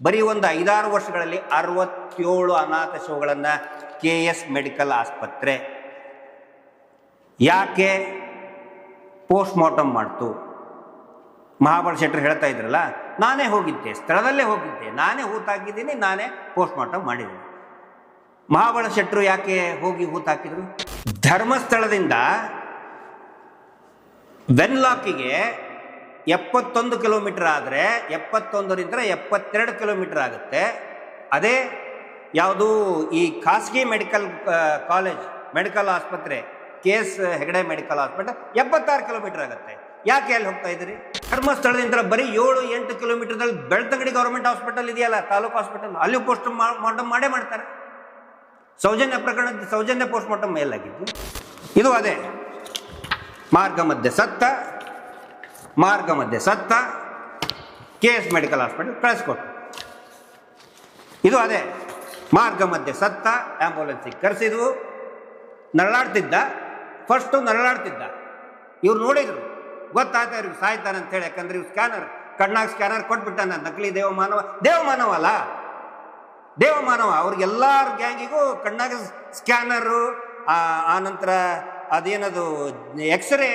ಬರೀ ಒಂದು 5-6 ವರ್ಷಗಳಲ್ಲಿ 67 ಅನಾಥ ಶವಗಳನ್ನು KS ಮೆಡಿಕಲ್ ಆಸ್ಪತ್ರೆ ಯಾಕೆ ಪೋಸ್ಟ್ ಮಾರ್ಟಮ್ ಮಾಡ್ತು? ಮಹಾಬಲ ಶೆಟ್ಟರು ಹೇಳ್ತಾ ಇದ್ರಲ್ಲ, ನಾನೇ ಹೋಗಿದ್ದೆ, ಸ್ಥಳದಲ್ಲೇ ಹೋಗಿದ್ದೆ, ನಾನೇ ಹೂತಾಕಿದ್ದೀನಿ, ನಾನೇ ಪೋಸ್ಟ್ ಮಾರ್ಟಮ್ ಮಾಡಿದ್ದೀನಿ. ಮಹಾಬಲ ಶೆಟ್ಟರು ಯಾಕೆ ಹೋಗಿ ಹೂತಾಕಿದ್ರು? ಧರ್ಮಸ್ಥಳದಿಂದ ವೆನ್ಲಾಕಿಗೆ 71 ಕಿಲೋಮೀಟರ್ ಆದರೆ 71ರಿಂದ 72 ಕಿಲೋಮೀಟರ್ ಆಗುತ್ತೆ. ಅದೇ ಯಾವುದು ಈ ಖಾಸಗಿ ಮೆಡಿಕಲ್ ಆಸ್ಪತ್ರೆ KS ಹೆಗಡೆ ಮೆಡಿಕಲ್ ಆಸ್ಪತ್ರೆ 76 ಕಿಲೋಮೀಟರ್ ಆಗುತ್ತೆ. ಯಾಕೆ ಅಲ್ಲಿ ಹೋಗ್ತಾ ಇದ್ದೀರಿ? ಧರ್ಮಸ್ಥಳದಿಂದ ಬರೀ 7-8 ಕಿಲೋಮೀಟರ್ದಲ್ಲಿ ಬೆಳ್ತಂಗಡಿ ಗೌರ್ಮೆಂಟ್ ಹಾಸ್ಪಿಟಲ್ ಇದೆಯಲ್ಲ, ತಾಲೂಕು ಹಾಸ್ಪಿಟಲ್, ಅಲ್ಲಿ ಪೋಸ್ಟ್ ಮಾರ್ಟಮ್ ಮಾಡ್ತಾರೆ. ಸೌಜನ್ಯ ಪೋಸ್ಟ್ ಮಾರ್ಟಮ್ ಮೇಲಾಗಿದ್ದು. ಇದು ಅದೇ ಮಾರ್ಗ ಮಧ್ಯೆ ಸತ್ತ KS ಮೆಡಿಕಲ್ ಹಾಸ್ಪಿಟಲ್ ಕಳಿಸ್ಕೊಟ್ಟು. ಇದು ಅದೇ ಮಾರ್ಗ ಮಧ್ಯೆ ಸತ್ತ, ಆಂಬ್ಯುಲೆನ್ಸಿಗೆ ಕರೆಸಿದ್ವು. ನರಳಾಡ್ತಿದ್ದ. ಇವ್ರು ನೋಡಿದ್ರು, ಗೊತ್ತಾಯ್ತಾ ಇವ್ರಿಗೆ ಸಾಯ್ತಾನೆ ಅಂತೇಳಿ. ಯಾಕಂದ್ರೆ ಇವ್ರು ಕಣ್ಣಾಗ ಸ್ಕ್ಯಾನರ್ ಕೊಟ್ಬಿಟ್ಟಾನ. ನಕಲಿ ದೇವಮಾನವ ಅಲ್ಲ, ದೇವಮಾನವ. ಅವ್ರಿಗೆಲ್ಲಾರ ಗ್ಯಾಂಗಿಗೂ ಕಣ್ಣಾಗ ಸ್ಕ್ಯಾನರು, ಆನಂತರ ಅದೇನದು ಎಕ್ಸ್ರೇ,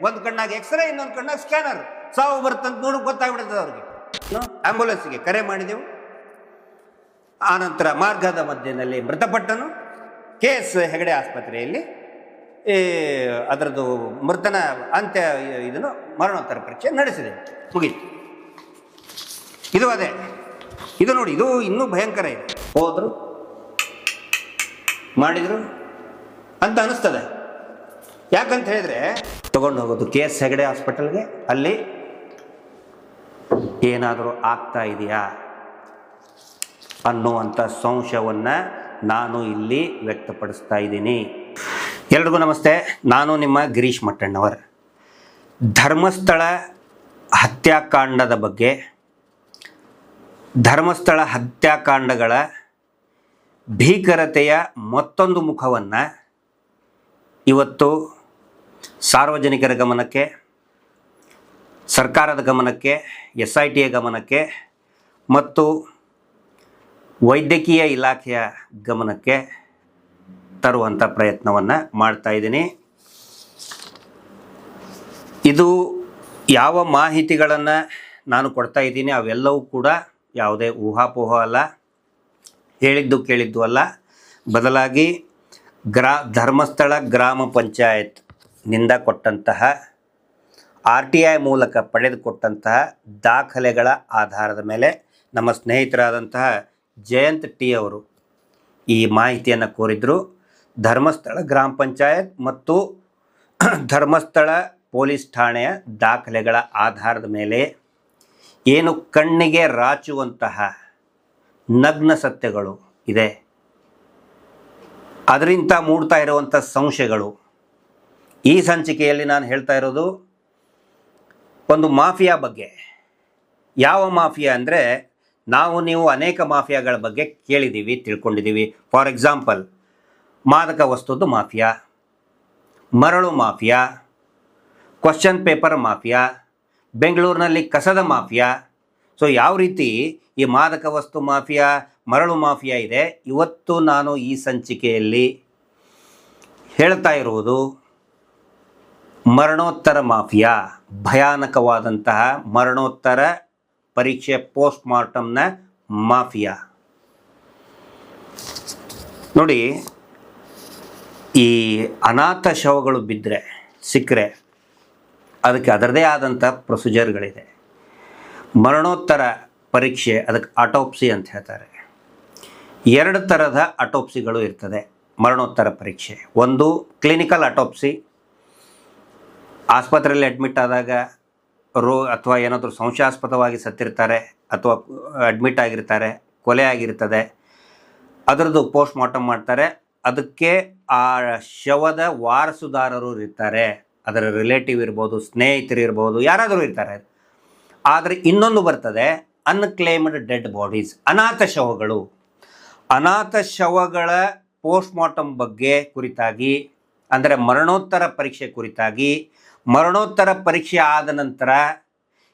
ಒಂದು ಕಣ್ಣಾಗ ಎಕ್ಸ್ರೇ, ಇನ್ನೊಂದು ಕಣ್ಣಾಗ ಸ್ಕ್ಯಾನರ್. ಸಾವು ಬರ್ತಂತ ನೋಡಿ ಗೊತ್ತಾಗ್ಬಿಡ್ತದೆ ಅವ್ರಿಗೆ. ಆಂಬ್ಯುಲೆನ್ಸ್ಗೆ ಕರೆ ಮಾಡಿದೆವು. ಆನಂತರ ಮಾರ್ಗದ ಮಧ್ಯದಲ್ಲಿ ಮೃತಪಟ್ಟನು. KS ಹೆಗಡೆ ಆಸ್ಪತ್ರೆಯಲ್ಲಿ ಅದರದ್ದು ಮೃತನ ಅಂತ್ಯ ಇದನ್ನು ಮರಣೋತ್ತರ ಪರೀಕ್ಷೆ ನಡೆಸಿದೆ, ಮುಗೀತು. ಇದು ಅದೇ. ಇದು ನೋಡಿ, ಇದು ಇನ್ನೂ ಭಯಂಕರ ಇದೆ. ಹೋದ್ರು, ಮಾಡಿದ್ರು ಅಂತ ಅನಿಸ್ತದೆ. ಯಾಕಂತ ಹೇಳಿದ್ರೆ ತಗೊಂಡು ಹೋಗೋದು KS ಹೆಗಡೆ ಹಾಸ್ಪಿಟಲ್ಗೆ, ಅಲ್ಲಿ ಏನಾದರೂ ಆಗ್ತಾ ಇದೆಯಾ ಅನ್ನುವಂಥ ಸಂಶಯವನ್ನು ನಾನು ಇಲ್ಲಿ ವ್ಯಕ್ತಪಡಿಸ್ತಾ ಇದ್ದೀನಿ. ಎಲ್ರಿಗೂ ನಮಸ್ತೆ, ನಾನು ನಿಮ್ಮ ಗಿರೀಶ್ ಮಟ್ಟಣ್ಣವರ್. ಧರ್ಮಸ್ಥಳ ಹತ್ಯಾಕಾಂಡದ ಬಗ್ಗೆ, ಧರ್ಮಸ್ಥಳ ಹತ್ಯಾಕಾಂಡಗಳ ಭೀಕರತೆಯ ಮತ್ತೊಂದು ಮುಖವನ್ನು ಇವತ್ತು ಸಾರ್ವಜನಿಕರ ಗಮನಕ್ಕೆ, ಸರ್ಕಾರದ ಗಮನಕ್ಕೆ, SITಯ ಗಮನಕ್ಕೆ ಮತ್ತು ವೈದ್ಯಕೀಯ ಇಲಾಖೆಯ ಗಮನಕ್ಕೆ ತರುವಂಥ ಪ್ರಯತ್ನವನ್ನು ಮಾಡ್ತಾ ಇದ್ದೀನಿ. ಇದು ಯಾವ ಮಾಹಿತಿಗಳನ್ನು ನಾನು ಕೊಡ್ತಾ ಇದ್ದೀನಿ ಅವೆಲ್ಲವೂ ಕೂಡ ಯಾವುದೇ ಊಹಾಪೋಹ ಅಲ್ಲ, ಹೇಳಿದ್ದು ಕೇಳಿದ್ದು ಅಲ್ಲ. ಬದಲಾಗಿ ಧರ್ಮಸ್ಥಳ ಗ್ರಾಮ ಪಂಚಾಯತ್ನಿಂದ ಕೊಟ್ಟಂತಹ RTI ಮೂಲಕ ಪಡೆದುಕೊಟ್ಟಂತಹ ದಾಖಲೆಗಳ ಆಧಾರದ ಮೇಲೆ ನಮ್ಮ ಸ್ನೇಹಿತರಾದಂತಹ ಜಯಂತ್ T ಅವರು ಈ ಮಾಹಿತಿಯನ್ನು ಕೋರಿದ್ರು. ಧರ್ಮಸ್ಥಳ ಗ್ರಾಮ ಪಂಚಾಯತ್ ಮತ್ತು ಧರ್ಮಸ್ಥಳ ಪೊಲೀಸ್ ಠಾಣೆಯ ದಾಖಲೆಗಳ ಆಧಾರದ ಮೇಲೆ ಏನು ಕಣ್ಣಿಗೆ ರಾಚುವಂತಹ ನಗ್ನ ಸತ್ಯಗಳು ಇದೆ, ಅದರಿಂದ ಮೂಡ್ತಾ ಇರುವಂಥ ಸಂಶಯಗಳು. ಈ ಸಂಚಿಕೆಯಲ್ಲಿ ನಾನು ಹೇಳ್ತಾ ಇರೋದು ಒಂದು ಮಾಫಿಯಾ ಬಗ್ಗೆ. ಯಾವ ಮಾಫಿಯಾ ಅಂದರೆ, ನೀವು ಅನೇಕ ಮಾಫಿಯಾಗಳ ಬಗ್ಗೆ ಕೇಳಿದ್ದೀವಿ, ತಿಳ್ಕೊಂಡಿದ್ದೀವಿ. ಫಾರ್ ಎಕ್ಸಾಂಪಲ್, ಮಾದಕ ವಸ್ತುದು ಮಾಫಿಯಾ, ಮರಳು ಮಾಫಿಯಾ, ಕ್ವಶನ್ ಪೇಪರ್ ಮಾಫಿಯಾ, ಬೆಂಗಳೂರಿನಲ್ಲಿ ಕಸದ ಮಾಫಿಯಾ. ಸೊ ಯಾವ ರೀತಿ ಈ ಮಾದಕ ವಸ್ತು ಮಾಫಿಯಾ, ಮರಳು ಮಾಫಿಯಾ ಇದೆ, ಇವತ್ತು ನಾನು ಈ ಸಂಚಿಕೆಯಲ್ಲಿ ಹೇಳ್ತಾ ಇರುವುದು ಮರಣೋತ್ತರ ಮಾಫಿಯಾ, ಭಯಾನಕವಾದಂತಹ ಮರಣೋತ್ತರ ಪರೀಕ್ಷೆ ಪೋಸ್ಟ್ ಮಾರ್ಟಮ್ನ ಮಾಫಿಯಾ. ನೋಡಿ, ಈ ಅನಾಥ ಶವಗಳು ಸಿಕ್ಕರೆ ಅದಕ್ಕೆ ಅದರದೇ ಆದಂಥ ಪ್ರೊಸೀಜರ್ಗಳಿದೆ. ಮರಣೋತ್ತರ ಪರೀಕ್ಷೆ, ಅದಕ್ಕೆ ಆಟೋಪ್ಸಿ ಅಂತ ಹೇಳ್ತಾರೆ. 2 ಥರದ ಆಟೋಪ್ಸಿಗಳು ಇರ್ತದೆ ಮರಣೋತ್ತರ ಪರೀಕ್ಷೆ. ಒಂದು ಕ್ಲಿನಿಕಲ್ ಆಟೋಪ್ಸಿ, ಆಸ್ಪತ್ರೆಯಲ್ಲಿ ಅಡ್ಮಿಟ್ ಆದಾಗ ಅಥವಾ ಏನಾದರೂ ಸಂಶಯಾಸ್ಪದವಾಗಿ ಸತ್ತಿರ್ತಾರೆ ಅಥವಾ ಅಡ್ಮಿಟ್ ಆಗಿರ್ತಾರೆ, ಕೊಲೆ ಆಗಿರ್ತದೆ, ಅದರದ್ದು ಪೋಸ್ಟ್ ಮಾರ್ಟಮ್ ಮಾಡ್ತಾರೆ. ಅದಕ್ಕೆ ಆ ಶವದ ವಾರಸುದಾರರು ಇರ್ತಾರೆ, ಅದರ ರಿಲೇಟಿವ್ ಇರ್ಬೋದು, ಸ್ನೇಹಿತರು ಇರ್ಬೋದು, ಯಾರಾದರೂ ಇರ್ತಾರೆ. ಆದರೆ ಇನ್ನೊಂದು ಬರ್ತದೆ, ಅನ್ಕ್ಲೇಮ್ಡ್ ಡೆಡ್ ಬಾಡೀಸ್, ಅನಾಥ ಶವಗಳು. ಅನಾಥ ಶವಗಳ ಪೋಸ್ಟ್ ಮಾರ್ಟಮ್ ಬಗ್ಗೆ ಕುರಿತಾಗಿ, ಅಂದರೆ ಮರಣೋತ್ತರ ಪರೀಕ್ಷೆ ಕುರಿತಾಗಿ, ಮರಣೋತ್ತರ ಪರೀಕ್ಷೆ ಆದ ನಂತರ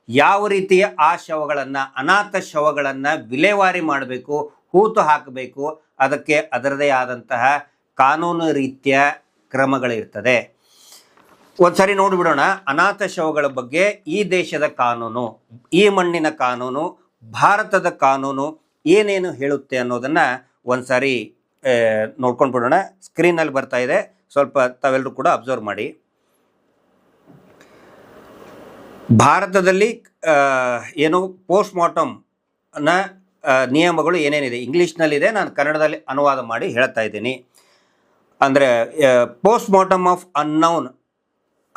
ಯಾವ ರೀತಿಯ ಆ ಶವಗಳನ್ನು, ಅನಾಥ ಶವಗಳನ್ನು ವಿಲೇವಾರಿ ಮಾಡಬೇಕು, ಹೂತು ಹಾಕಬೇಕು, ಅದಕ್ಕೆ ಅದರದೇ ಆದಂತಹ ಕಾನೂನು ರೀತಿಯ ಕ್ರಮಗಳಿರ್ತದೆ. ಒಂದ್ಸರಿ ನೋಡಿಬಿಡೋಣ ಅನಾಥ ಶವಗಳ ಬಗ್ಗೆ. ಈ ದೇಶದ ಕಾನೂನು, ಈ ಮಣ್ಣಿನ ಕಾನೂನು, ಭಾರತದ ಕಾನೂನು ಏನೇನು ಹೇಳುತ್ತೆ ಅನ್ನೋದನ್ನು ಒಂದ್ಸಾರಿ ನೋಡ್ಕೊಂಡು ಬಿಡೋಣ. ಸ್ಕ್ರೀನಲ್ಲಿ ಬರ್ತಾ ಇದೆ, ಸ್ವಲ್ಪ ತಾವೆಲ್ಲರೂ ಕೂಡ ಅಬ್ಸರ್ವ್ ಮಾಡಿ. ಭಾರತದಲ್ಲಿ ಏನು ಪೋಸ್ಟ್ ಮಾರ್ಟಮ್ನ ನಿಯಮಗಳು ಏನೇನಿದೆ ಇಂಗ್ಲೀಷ್ನಲ್ಲಿದೆ, ನಾನು ಕನ್ನಡದಲ್ಲಿ ಅನುವಾದ ಮಾಡಿ ಹೇಳ್ತಾ ಇದ್ದೀನಿ. ಅಂದರೆ ಪೋಸ್ಟ್ ಮಾರ್ಟಮ್ ಆಫ್ ಅನ್ನೌನ್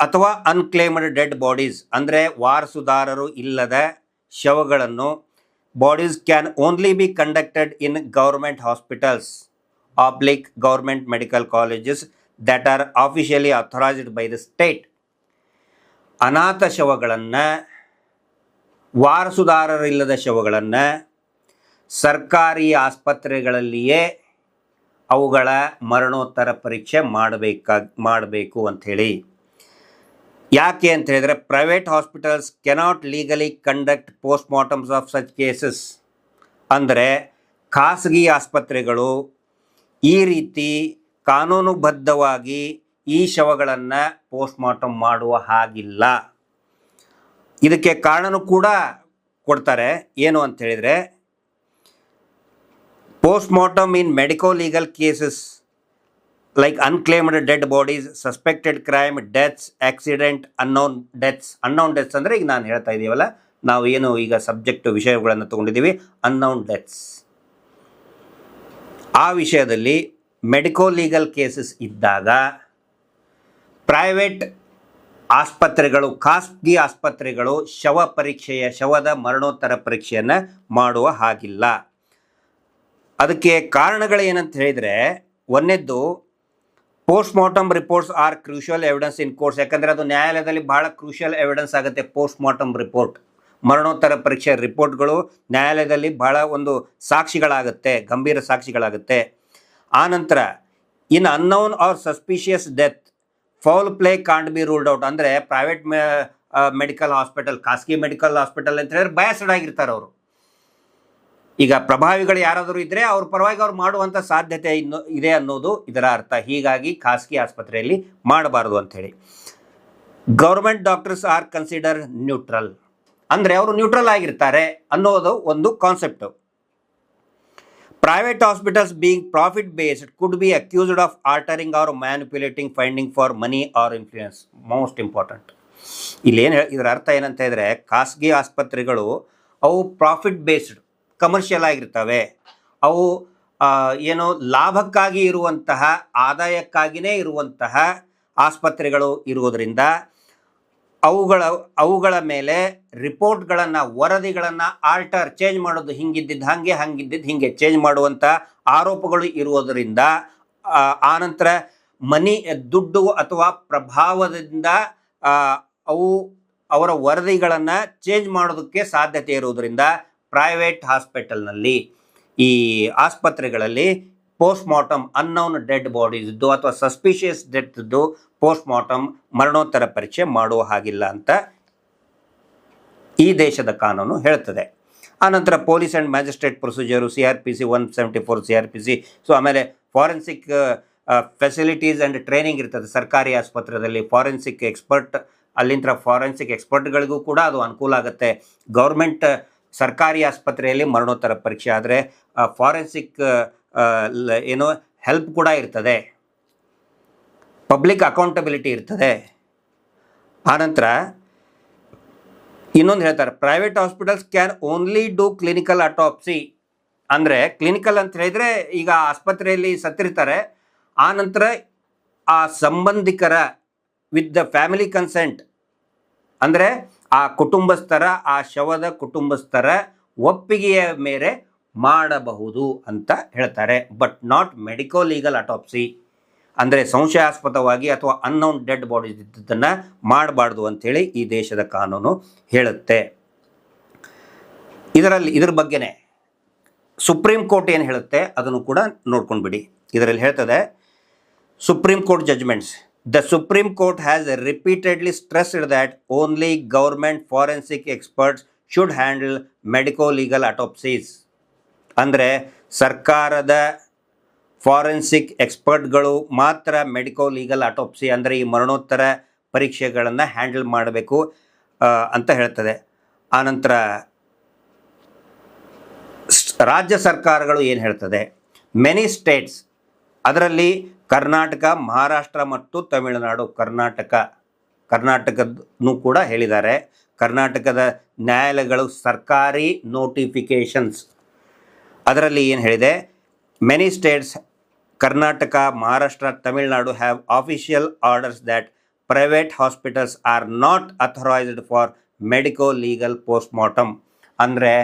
ಅಥವಾ ಅನ್ಕ್ಲೇಮ್ಡ್ ಡೆಡ್ ಬಾಡೀಸ್, ಅಂದರೆ ವಾರಸುದಾರರು ಇಲ್ಲದ ಶವಗಳನ್ನು, bodies can only be conducted in government hospitals oblique government medical colleges that are officially authorized by the state. ಅನಾಥ ಶವಗಳನ್ನು, ವಾರಸುದಾರರಿಲ್ಲದ ಶವಗಳನ್ನು ಸರ್ಕಾರಿ ಆಸ್ಪತ್ರೆಗಳಲ್ಲಿಯೇ ಅವುಗಳ ಮರಣೋತ್ತರ ಪರೀಕ್ಷೆ ಮಾಡಬೇಕು ಅಂಥೇಳಿ. ಯಾಕೆ ಅಂತ ಹೇಳಿದರೆ, private hospitals cannot legally conduct post mortems of such cases. ಅಂದರೆ ಖಾಸಗಿ ಆಸ್ಪತ್ರೆಗಳು ಈ ರೀತಿ ಕಾನೂನುಬದ್ಧವಾಗಿ ಈ ಶವಗಳನ್ನು ಪೋಸ್ಟ್ ಮಾರ್ಟಮ್ ಮಾಡುವ ಹಾಗಿಲ್ಲ. ಇದಕ್ಕೆ ಕಾರಣನೂ ಕೂಡ ಕೊಡ್ತಾರೆ. ಏನು ಅಂತ ಹೇಳಿದರೆ, post mortem in medico legal cases like unclaimed dead bodies, suspected crime, deaths, accident, unknown deaths. Unknown deaths ಅಂದರೆ ಈಗ ನಾನು ಹೇಳ್ತಾ ಇದ್ದೀವಲ್ಲ, ನಾವು ಏನು ಈಗ ಸಬ್ಜೆಕ್ಟ್ ವಿಷಯಗಳನ್ನು ತೊಗೊಂಡಿದ್ದೀವಿ, ಅನ್ನೌನ್ ಡೆತ್ಸ್. ಆ ವಿಷಯದಲ್ಲಿ ಮೆಡಿಕೋ ಲೀಗಲ್ ಕೇಸಸ್ ಇದ್ದಾಗ ಪ್ರೈವೇಟ್ ಆಸ್ಪತ್ರೆಗಳು, ಖಾಸಗಿ ಆಸ್ಪತ್ರೆಗಳು ಶವದ ಮರಣೋತ್ತರ ಪರೀಕ್ಷೆಯನ್ನು ಮಾಡುವ ಹಾಗಿಲ್ಲ. ಅದಕ್ಕೆ ಕಾರಣಗಳು ಏನಂತ ಹೇಳಿದರೆ, ಒಂದನೇದ್ದು post mortem reports are crucial evidence in courts. ಯಾಕಂದರೆ ಅದು ನ್ಯಾಯಾಲಯದಲ್ಲಿ ಭಾಳ ಕ್ರೂಷಿಯಲ್ ಎವಿಡೆನ್ಸ್ ಆಗುತ್ತೆ. ಪೋಸ್ಟ್ ಮಾರ್ಟಮ್ ರಿಪೋರ್ಟ್, ಮರಣೋತ್ತರ ಪರೀಕ್ಷೆ ರಿಪೋರ್ಟ್ಗಳು ನ್ಯಾಯಾಲಯದಲ್ಲಿ ಭಾಳ ಒಂದು ಸಾಕ್ಷಿಗಳಾಗುತ್ತೆ, ಗಂಭೀರ ಸಾಕ್ಷಿಗಳಾಗುತ್ತೆ. ಆನಂತರ in unknown or suspicious death foul play can't be ruled out. ಅಂದರೆ ಪ್ರೈವೇಟ್ ಮೆಡಿಕಲ್ ಹಾಸ್ಪಿಟಲ್, ಖಾಸಗಿ ಮೆಡಿಕಲ್ ಹಾಸ್ಪಿಟಲ್ ಅಂತ ಹೇಳಿದ್ರೆ ಬಯಾಸ್ಡ್ ಆಗಿರ್ತಾರೆ ಅವರು. ಈಗ ಪ್ರಭಾವಿಗಳು ಯಾರಾದರೂ ಇದ್ದರೆ ಅವ್ರ ಪರವಾಗಿ ಅವ್ರು ಮಾಡುವಂಥ ಸಾಧ್ಯತೆ ಇದೆ ಅನ್ನೋದು ಇದರ ಅರ್ಥ. ಹೀಗಾಗಿ ಖಾಸಗಿ ಆಸ್ಪತ್ರೆಯಲ್ಲಿ ಮಾಡಬಾರ್ದು ಅಂಥೇಳಿ. Government doctors are consider neutral, ಅಂದರೆ ಅವರು ನ್ಯೂಟ್ರಲ್ ಆಗಿರ್ತಾರೆ ಅನ್ನೋದು ಒಂದು concept. Private hospitals being profit-based could be accused of altering or manipulating finding for money or influence. Most important. ಇಲ್ಲೇನು ಇದರ ಅರ್ಥ ಏನಂತ ಹೇಳಿದರೆ, ಖಾಸಗಿ ಆಸ್ಪತ್ರೆಗಳು ಅವು ಪ್ರಾಫಿಟ್ ಬೇಸ್ಡ್, ಕಮರ್ಷಿಯಲ್ ಆಗಿರ್ತವೆ. ಅವು ಏನು ಲಾಭಕ್ಕಾಗಿ ಇರುವಂತಹ, ಆದಾಯಕ್ಕಾಗಿಯೇ ಇರುವಂತಹ ಆಸ್ಪತ್ರೆಗಳು ಇರುವುದರಿಂದ ಅವುಗಳ ಮೇಲೆ ರಿಪೋರ್ಟ್ಗಳನ್ನು, ವರದಿಗಳನ್ನು ಚೇಂಜ್ ಮಾಡೋದು, ಹಿಂಗಿದ್ದಿದ್ದು ಹಾಗೆ, ಹಂಗಿದ್ದಿದ್ದು ಹಿಂಗೆ ಚೇಂಜ್ ಮಾಡುವಂಥ ಆರೋಪಗಳು ಇರುವುದರಿಂದ, ಆನಂತರ ದುಡ್ಡು ಅಥವಾ ಪ್ರಭಾವದಿಂದ ಅವರ ವರದಿಗಳನ್ನು ಚೇಂಜ್ ಮಾಡೋದಕ್ಕೆ ಸಾಧ್ಯತೆ ಇರುವುದರಿಂದ ಪ್ರೈವೇಟ್ ಹಾಸ್ಪಿಟಲ್ನಲ್ಲಿ, ಈ ಆಸ್ಪತ್ರೆಗಳಲ್ಲಿ ಪೋಸ್ಟ್ ಮಾರ್ಟಮ್ ಅನ್ನೌನ್ ಡೆಡ್ ಬಾಡೀಸ್ದು ಅಥವಾ ಸಸ್ಪಿಷಿಯಸ್ ಡೆತ್ದು ಪೋಸ್ಟ್ ಮಾರ್ಟಮ್ ಮರಣೋತ್ತರ ಪರೀಕ್ಷೆ ಮಾಡುವ ಹಾಗಿಲ್ಲ ಅಂತ ಈ ದೇಶದ ಕಾನೂನು ಹೇಳ್ತದೆ. ಆನಂತರ police and magistrate procedure, CRPC 174 CRPC. So ಆಮೇಲೆ ಫಾರೆನ್ಸಿಕ್ ಫೆಸಿಲಿಟೀಸ್ ಆ್ಯಂಡ್ ಟ್ರೈನಿಂಗ್ ಇರ್ತದೆ ಸರ್ಕಾರಿ ಆಸ್ಪತ್ರೆಯಲ್ಲಿ. ಫಾರೆನ್ಸಿಕ್ ಎಕ್ಸ್ಪರ್ಟ್, ಅಲ್ಲಿಂದ ಫಾರೆನ್ಸಿಕ್ ಎಕ್ಸ್ಪರ್ಟ್ಗಳಿಗೂ ಕೂಡ ಅದು ಅನುಕೂಲ ಆಗುತ್ತೆ. ಗೌರ್ಮೆಂಟ್ ಸರ್ಕಾರಿ ಆಸ್ಪತ್ರೆಯಲ್ಲಿ ಮರಣೋತ್ತರ ಪರೀಕ್ಷೆ ಆದರೆ ಫಾರೆನ್ಸಿಕ್ ಏನು ಹೆಲ್ಪ್ ಕೂಡ ಇರ್ತದೆ, ಪಬ್ಲಿಕ್ ಅಕೌಂಟಬಿಲಿಟಿ ಇರ್ತದೆ. ಆನಂತರ ಇನ್ನೊಂದು ಹೇಳ್ತಾರೆ, private hospitals can only do clinical autopsy. ಅಂದರೆ ಕ್ಲಿನಿಕಲ್ ಅಂತ ಹೇಳಿದರೆ, ಈಗ ಆಸ್ಪತ್ರೆಯಲ್ಲಿ ಸತ್ತಿರ್ತಾರೆ, ಆನಂತರ ಆ ಸಂಬಂಧಿಕರ ವಿತ್ ದ ಫ್ಯಾಮಿಲಿ ಕನ್ಸೆಂಟ್, ಅಂದರೆ ಆ ಕುಟುಂಬಸ್ಥರ, ಆ ಶವದ ಕುಟುಂಬಸ್ಥರ ಒಪ್ಪಿಗೆಯ ಮೇರೆ ಮಾಡಬಹುದು ಅಂತ ಹೇಳ್ತಾರೆ. But not medico legal autopsy, ಅಂದರೆ ಸಂಶಯಾಸ್ಪದವಾಗಿ ಅಥವಾ ಅನ್ನೌನ್ ಡೆಡ್ ಬಾಡೀಸ್ ಇದ್ದದ್ದನ್ನು ಮಾಡಬಾರ್ದು ಅಂಥೇಳಿ ಈ ದೇಶದ ಕಾನೂನು ಹೇಳುತ್ತೆ. ಇದ್ರ ಬಗ್ಗೆನೇ ಸುಪ್ರೀಂ ಕೋರ್ಟ್ ಏನು ಹೇಳುತ್ತೆ ಅದನ್ನು ಕೂಡ ನೋಡ್ಕೊಂಡ್ಬಿಡಿ. ಇದರಲ್ಲಿ ಹೇಳ್ತದೆ, supreme court judgements, The Supreme Court has repeatedly stressed that only government forensic experts should handle medico-legal autopsies. ಅಂದರೆ ಸರ್ಕಾರದ ಫಾರೆನ್ಸಿಕ್ ಎಕ್ಸ್ಪರ್ಟ್ಗಳು ಮಾತ್ರ ಮೆಡಿಕೋ-ಲೀಗಲ್ ಆಟೋಪ್ಸಿ ಅಂದರೆ ಈ ಮರಣೋತ್ತರ ಪರೀಕ್ಷೆಗಳನ್ನು ಹ್ಯಾಂಡಲ್ ಮಾಡಬೇಕು ಅಂತ ಹೇಳ್ತದೆ. ಆನಂತರ ರಾಜ್ಯ ಸರ್ಕಾರಗಳು ಏನು ಹೇಳ್ತದೆ, ಮೆನಿ ಸ್ಟೇಟ್ಸ್, ಅದರಲ್ಲಿ ಕರ್ನಾಟಕ, ಮಹಾರಾಷ್ಟ್ರ ಮತ್ತು ತಮಿಳುನಾಡು, ಕರ್ನಾಟಕದೂ ಕೂಡ ಹೇಳಿದ್ದಾರೆ. ಕರ್ನಾಟಕದ ನ್ಯಾಯಾಲಯಗಳು ಸರ್ಕಾರಿ ನೋಟಿಫಿಕೇಶನ್ಸ್ ಅದರಲ್ಲಿ ಏನು ಹೇಳಿದೆ, many states, Karnataka, Maharashtra, Tamil Nadu have official orders that private hospitals are not authorized for medico legal postmortem. ಅಂದರೆ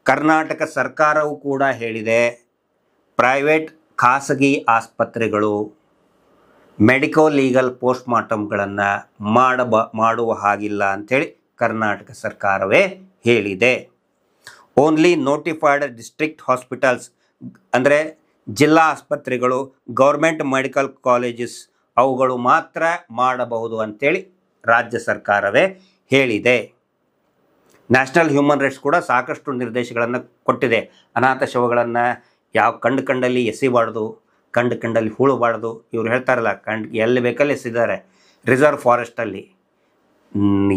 ಕರ್ನಾಟಕ ಸರ್ಕಾರವು ಕೂಡ ಹೇಳಿದೆ ಪ್ರೈವೇಟ್ ಖಾಸಗಿ ಆಸ್ಪತ್ರೆಗಳು ಮೆಡಿಕೋ ಲೀಗಲ್ ಪೋಸ್ಟ್ಮಾರ್ಟಮ್ಗಳನ್ನು ಮಾಡುವ ಹಾಗಿಲ್ಲ ಅಂಥೇಳಿ ಕರ್ನಾಟಕ ಸರ್ಕಾರವೇ ಹೇಳಿದೆ. ಓನ್ಲಿ ನೋಟಿಫೈಡ್ ಡಿಸ್ಟ್ರಿಕ್ಟ್ ಹಾಸ್ಪಿಟಲ್ಸ್ ಅಂದರೆ ಜಿಲ್ಲಾ ಆಸ್ಪತ್ರೆಗಳು, ಗೌರ್ಮೆಂಟ್ ಮೆಡಿಕಲ್ ಕಾಲೇಜಸ್ ಅವುಗಳು ಮಾತ್ರ ಮಾಡಬಹುದು ಅಂಥೇಳಿ ರಾಜ್ಯ ಸರ್ಕಾರವೇ ಹೇಳಿದೆ. ನ್ಯಾಷನಲ್ ಹ್ಯೂಮನ್ ರೈಟ್ಸ್ ಕೂಡ ಸಾಕಷ್ಟು ನಿರ್ದೇಶಗಳನ್ನು ಕೊಟ್ಟಿದೆ. ಅನಾಥ ಶವಗಳನ್ನು ಯಾವ ಕಂಡಲ್ಲಿ ಎಸಿಬಾರ್ದು, ಕಂಡಲ್ಲಿ ಹೂಳಬಾರ್ದು. ಇವರು ಹೇಳ್ತಾರಲ್ಲ, ಎಲ್ಲಿ ಬೇಕಲ್ಲಿ ಎಸಿದ್ದಾರೆ. ರಿಸರ್ವ್ ಫಾರೆಸ್ಟಲ್ಲಿ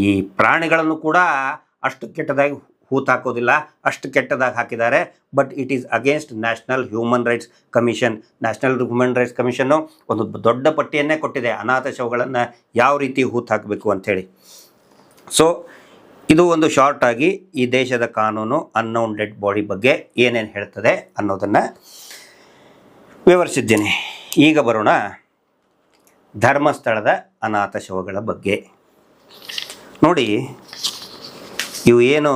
ಈ ಪ್ರಾಣಿಗಳನ್ನು ಕೂಡ ಅಷ್ಟು ಕೆಟ್ಟದಾಗಿ ಹೂತಾಕೋದಿಲ್ಲ, ಅಷ್ಟು ಕೆಟ್ಟದಾಗಿ ಹಾಕಿದ್ದಾರೆ. But it is against national human rights commission. National human rights commission ಒಂದು ದೊಡ್ಡ ಪಟ್ಟಿಯನ್ನೇ ಕೊಟ್ಟಿದೆ ಅನಾಥ ಶವಗಳನ್ನು ಯಾವ ರೀತಿ ಹೂತಾಕಬೇಕು ಅಂಥೇಳಿ. ಸೊ ಇದು ಒಂದು ಶಾರ್ಟ್ ಆಗಿ ಈ ದೇಶದ ಕಾನೂನು ಅನ್ನೌನ್ ಡೆಡ್ ಬಾಡಿ ಬಗ್ಗೆ ಏನೇನು ಹೇಳ್ತದೆ ಅನ್ನೋದನ್ನು ವಿವರಿಸಿದ್ದೀನಿ. ಈಗ ಬರೋಣ ಧರ್ಮಸ್ಥಳದ ಅನಾಥ ಶವಗಳ ಬಗ್ಗೆ. ನೋಡಿ, ಇವು ಏನು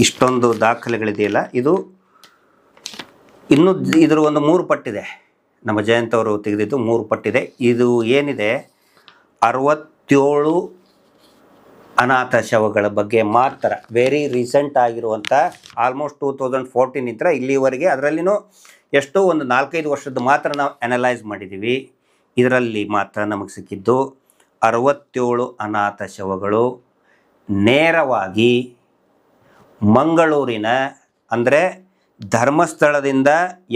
ಇಷ್ಟೊಂದು ದಾಖಲೆಗಳಿದೆಯಲ್ಲ, ಇದು ಇನ್ನೂ ಇದರ ಒಂದು 3 ಪಟ್ಟಿದೆ. ನಮ್ಮ ಜಯಂತ್ ಅವರು ತೆಗೆದಿದ್ದು 3 ಪಟ್ಟಿದೆ. ಇದು ಏನಿದೆ 67 ಅನಾಥ ಶವಗಳ ಬಗ್ಗೆ ಮಾತ್ರ, ವೆರಿ ರೀಸೆಂಟ್ ಆಗಿರುವಂಥ ಆಲ್ಮೋಸ್ಟ್ 2014 ಇಲ್ಲಿವರೆಗೆ, ಅದರಲ್ಲಿನೂ ಎಷ್ಟೋ ಒಂದು 4-5 ವರ್ಷದ ಮಾತ್ರ ನಾವು ಅನಲೈಸ್ ಮಾಡಿದ್ದೀವಿ. ಇದರಲ್ಲಿ ಮಾತ್ರ ನಮಗೆ ಸಿಕ್ಕಿದ್ದು 67 ಅನಾಥ ಶವಗಳು ನೇರವಾಗಿ ಮಂಗಳೂರಿನ, ಅಂದರೆ ಧರ್ಮಸ್ಥಳದಿಂದ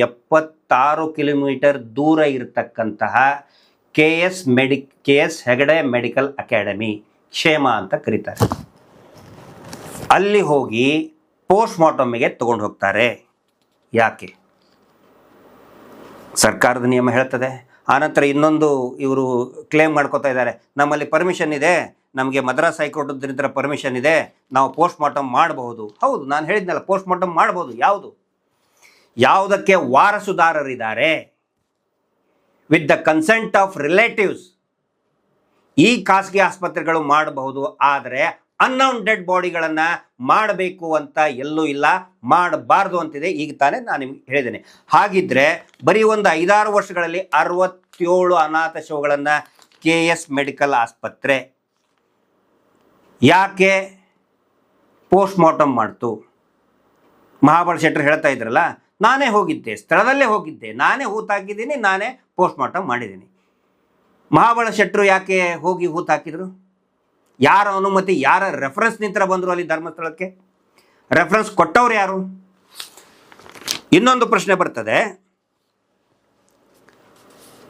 76 ಕಿಲೋಮೀಟರ್ ದೂರ ಇರತಕ್ಕಂತಹ K S Hegde medical academy, Kshema ಅಂತ ಕರೀತಾರೆ, ಅಲ್ಲಿ ಹೋಗಿ ಪೋಸ್ಟ್ಮಾರ್ಟಮ್ಗೆ ತಗೊಂಡು ಹೋಗ್ತಾರೆ. ಯಾಕೆ? ಸರ್ಕಾರದ ನಿಯಮ ಹೇಳ್ತದೆ. ಆನಂತರ ಇನ್ನೊಂದು ಇವರು ಕ್ಲೇಮ್ ಮಾಡ್ಕೋತಾ ಇದ್ದಾರೆ, ನಮ್ಮಲ್ಲಿ ಪರ್ಮಿಷನ್ ಇದೆ, ನಮಗೆ ಮದ್ರಾಸ್ ಹೈಕೋರ್ಟ್ರಿಂದ ಪರ್ಮಿಷನ್ ಇದೆ, ನಾವು ಪೋಸ್ಟ್ಮಾರ್ಟಮ್ ಮಾಡಬಹುದು. ಹೌದು, ನಾನು ಹೇಳಿದ್ನಲ್ಲ, ಪೋಸ್ಟ್ಮಾರ್ಟಮ್ ಮಾಡಬಹುದು. ಯಾವುದಕ್ಕೆ ವಾರಸುದಾರರಿದ್ದಾರೆ, with the consent of relatives ಈ ಖಾಸಗಿ ಆಸ್ಪತ್ರೆಗಳು ಮಾಡಬಹುದು. ಆದರೆ ಅನ್ನೌನ್ ಡೆಡ್ ಬಾಡಿಗಳನ್ನು ಮಾಡಬೇಕು ಅಂತ ಎಲ್ಲೂ ಇಲ್ಲ, ಮಾಡಬಾರ್ದು ಅಂತಿದೆ. ಈಗ ತಾನೇ ನಾನು ನಿಮ್ಗೆ ಹೇಳಿದ್ದೇನೆ. ಹಾಗಿದ್ರೆ ಬರೀ ಒಂದು 5-6 ವರ್ಷಗಳಲ್ಲಿ 67 ಅನಾಥ ಶವಗಳನ್ನು KS ಮೆಡಿಕಲ್ ಆಸ್ಪತ್ರೆ ಯಾಕೆ ಪೋಸ್ಟ್ಮಾರ್ಟಮ್ ಮಾಡ್ತು? ಮಹಾಬಲ ಶೆಟ್ಟರು ಹೇಳ್ತಾ ಇದ್ರಲ್ಲ, ನಾನೇ ಹೋಗಿದ್ದೆ, ಸ್ಥಳದಲ್ಲೇ ಹೋಗಿದ್ದೆ, ನಾನೇ ಹೂತಾಕಿದ್ದೀನಿ, ನಾನೇ ಪೋಸ್ಟ್ಮಾರ್ಟಮ್ ಮಾಡಿದ್ದೀನಿ. ಮಹಾಬಲ ಶೆಟ್ಟರು ಯಾಕೆ ಹೋಗಿ ಹೂತಾಕಿದ್ರು? ಯಾರ ಅನುಮತಿ, ಯಾರ ರೆಫರೆನ್ಸ್ ನಿಂತರ ಬಂದರು ಅಲ್ಲಿ ಧರ್ಮಸ್ಥಳಕ್ಕೆ? ರೆಫರೆನ್ಸ್ ಕೊಟ್ಟವ್ರು ಯಾರು? ಇನ್ನೊಂದು ಪ್ರಶ್ನೆ ಬರ್ತದೆ,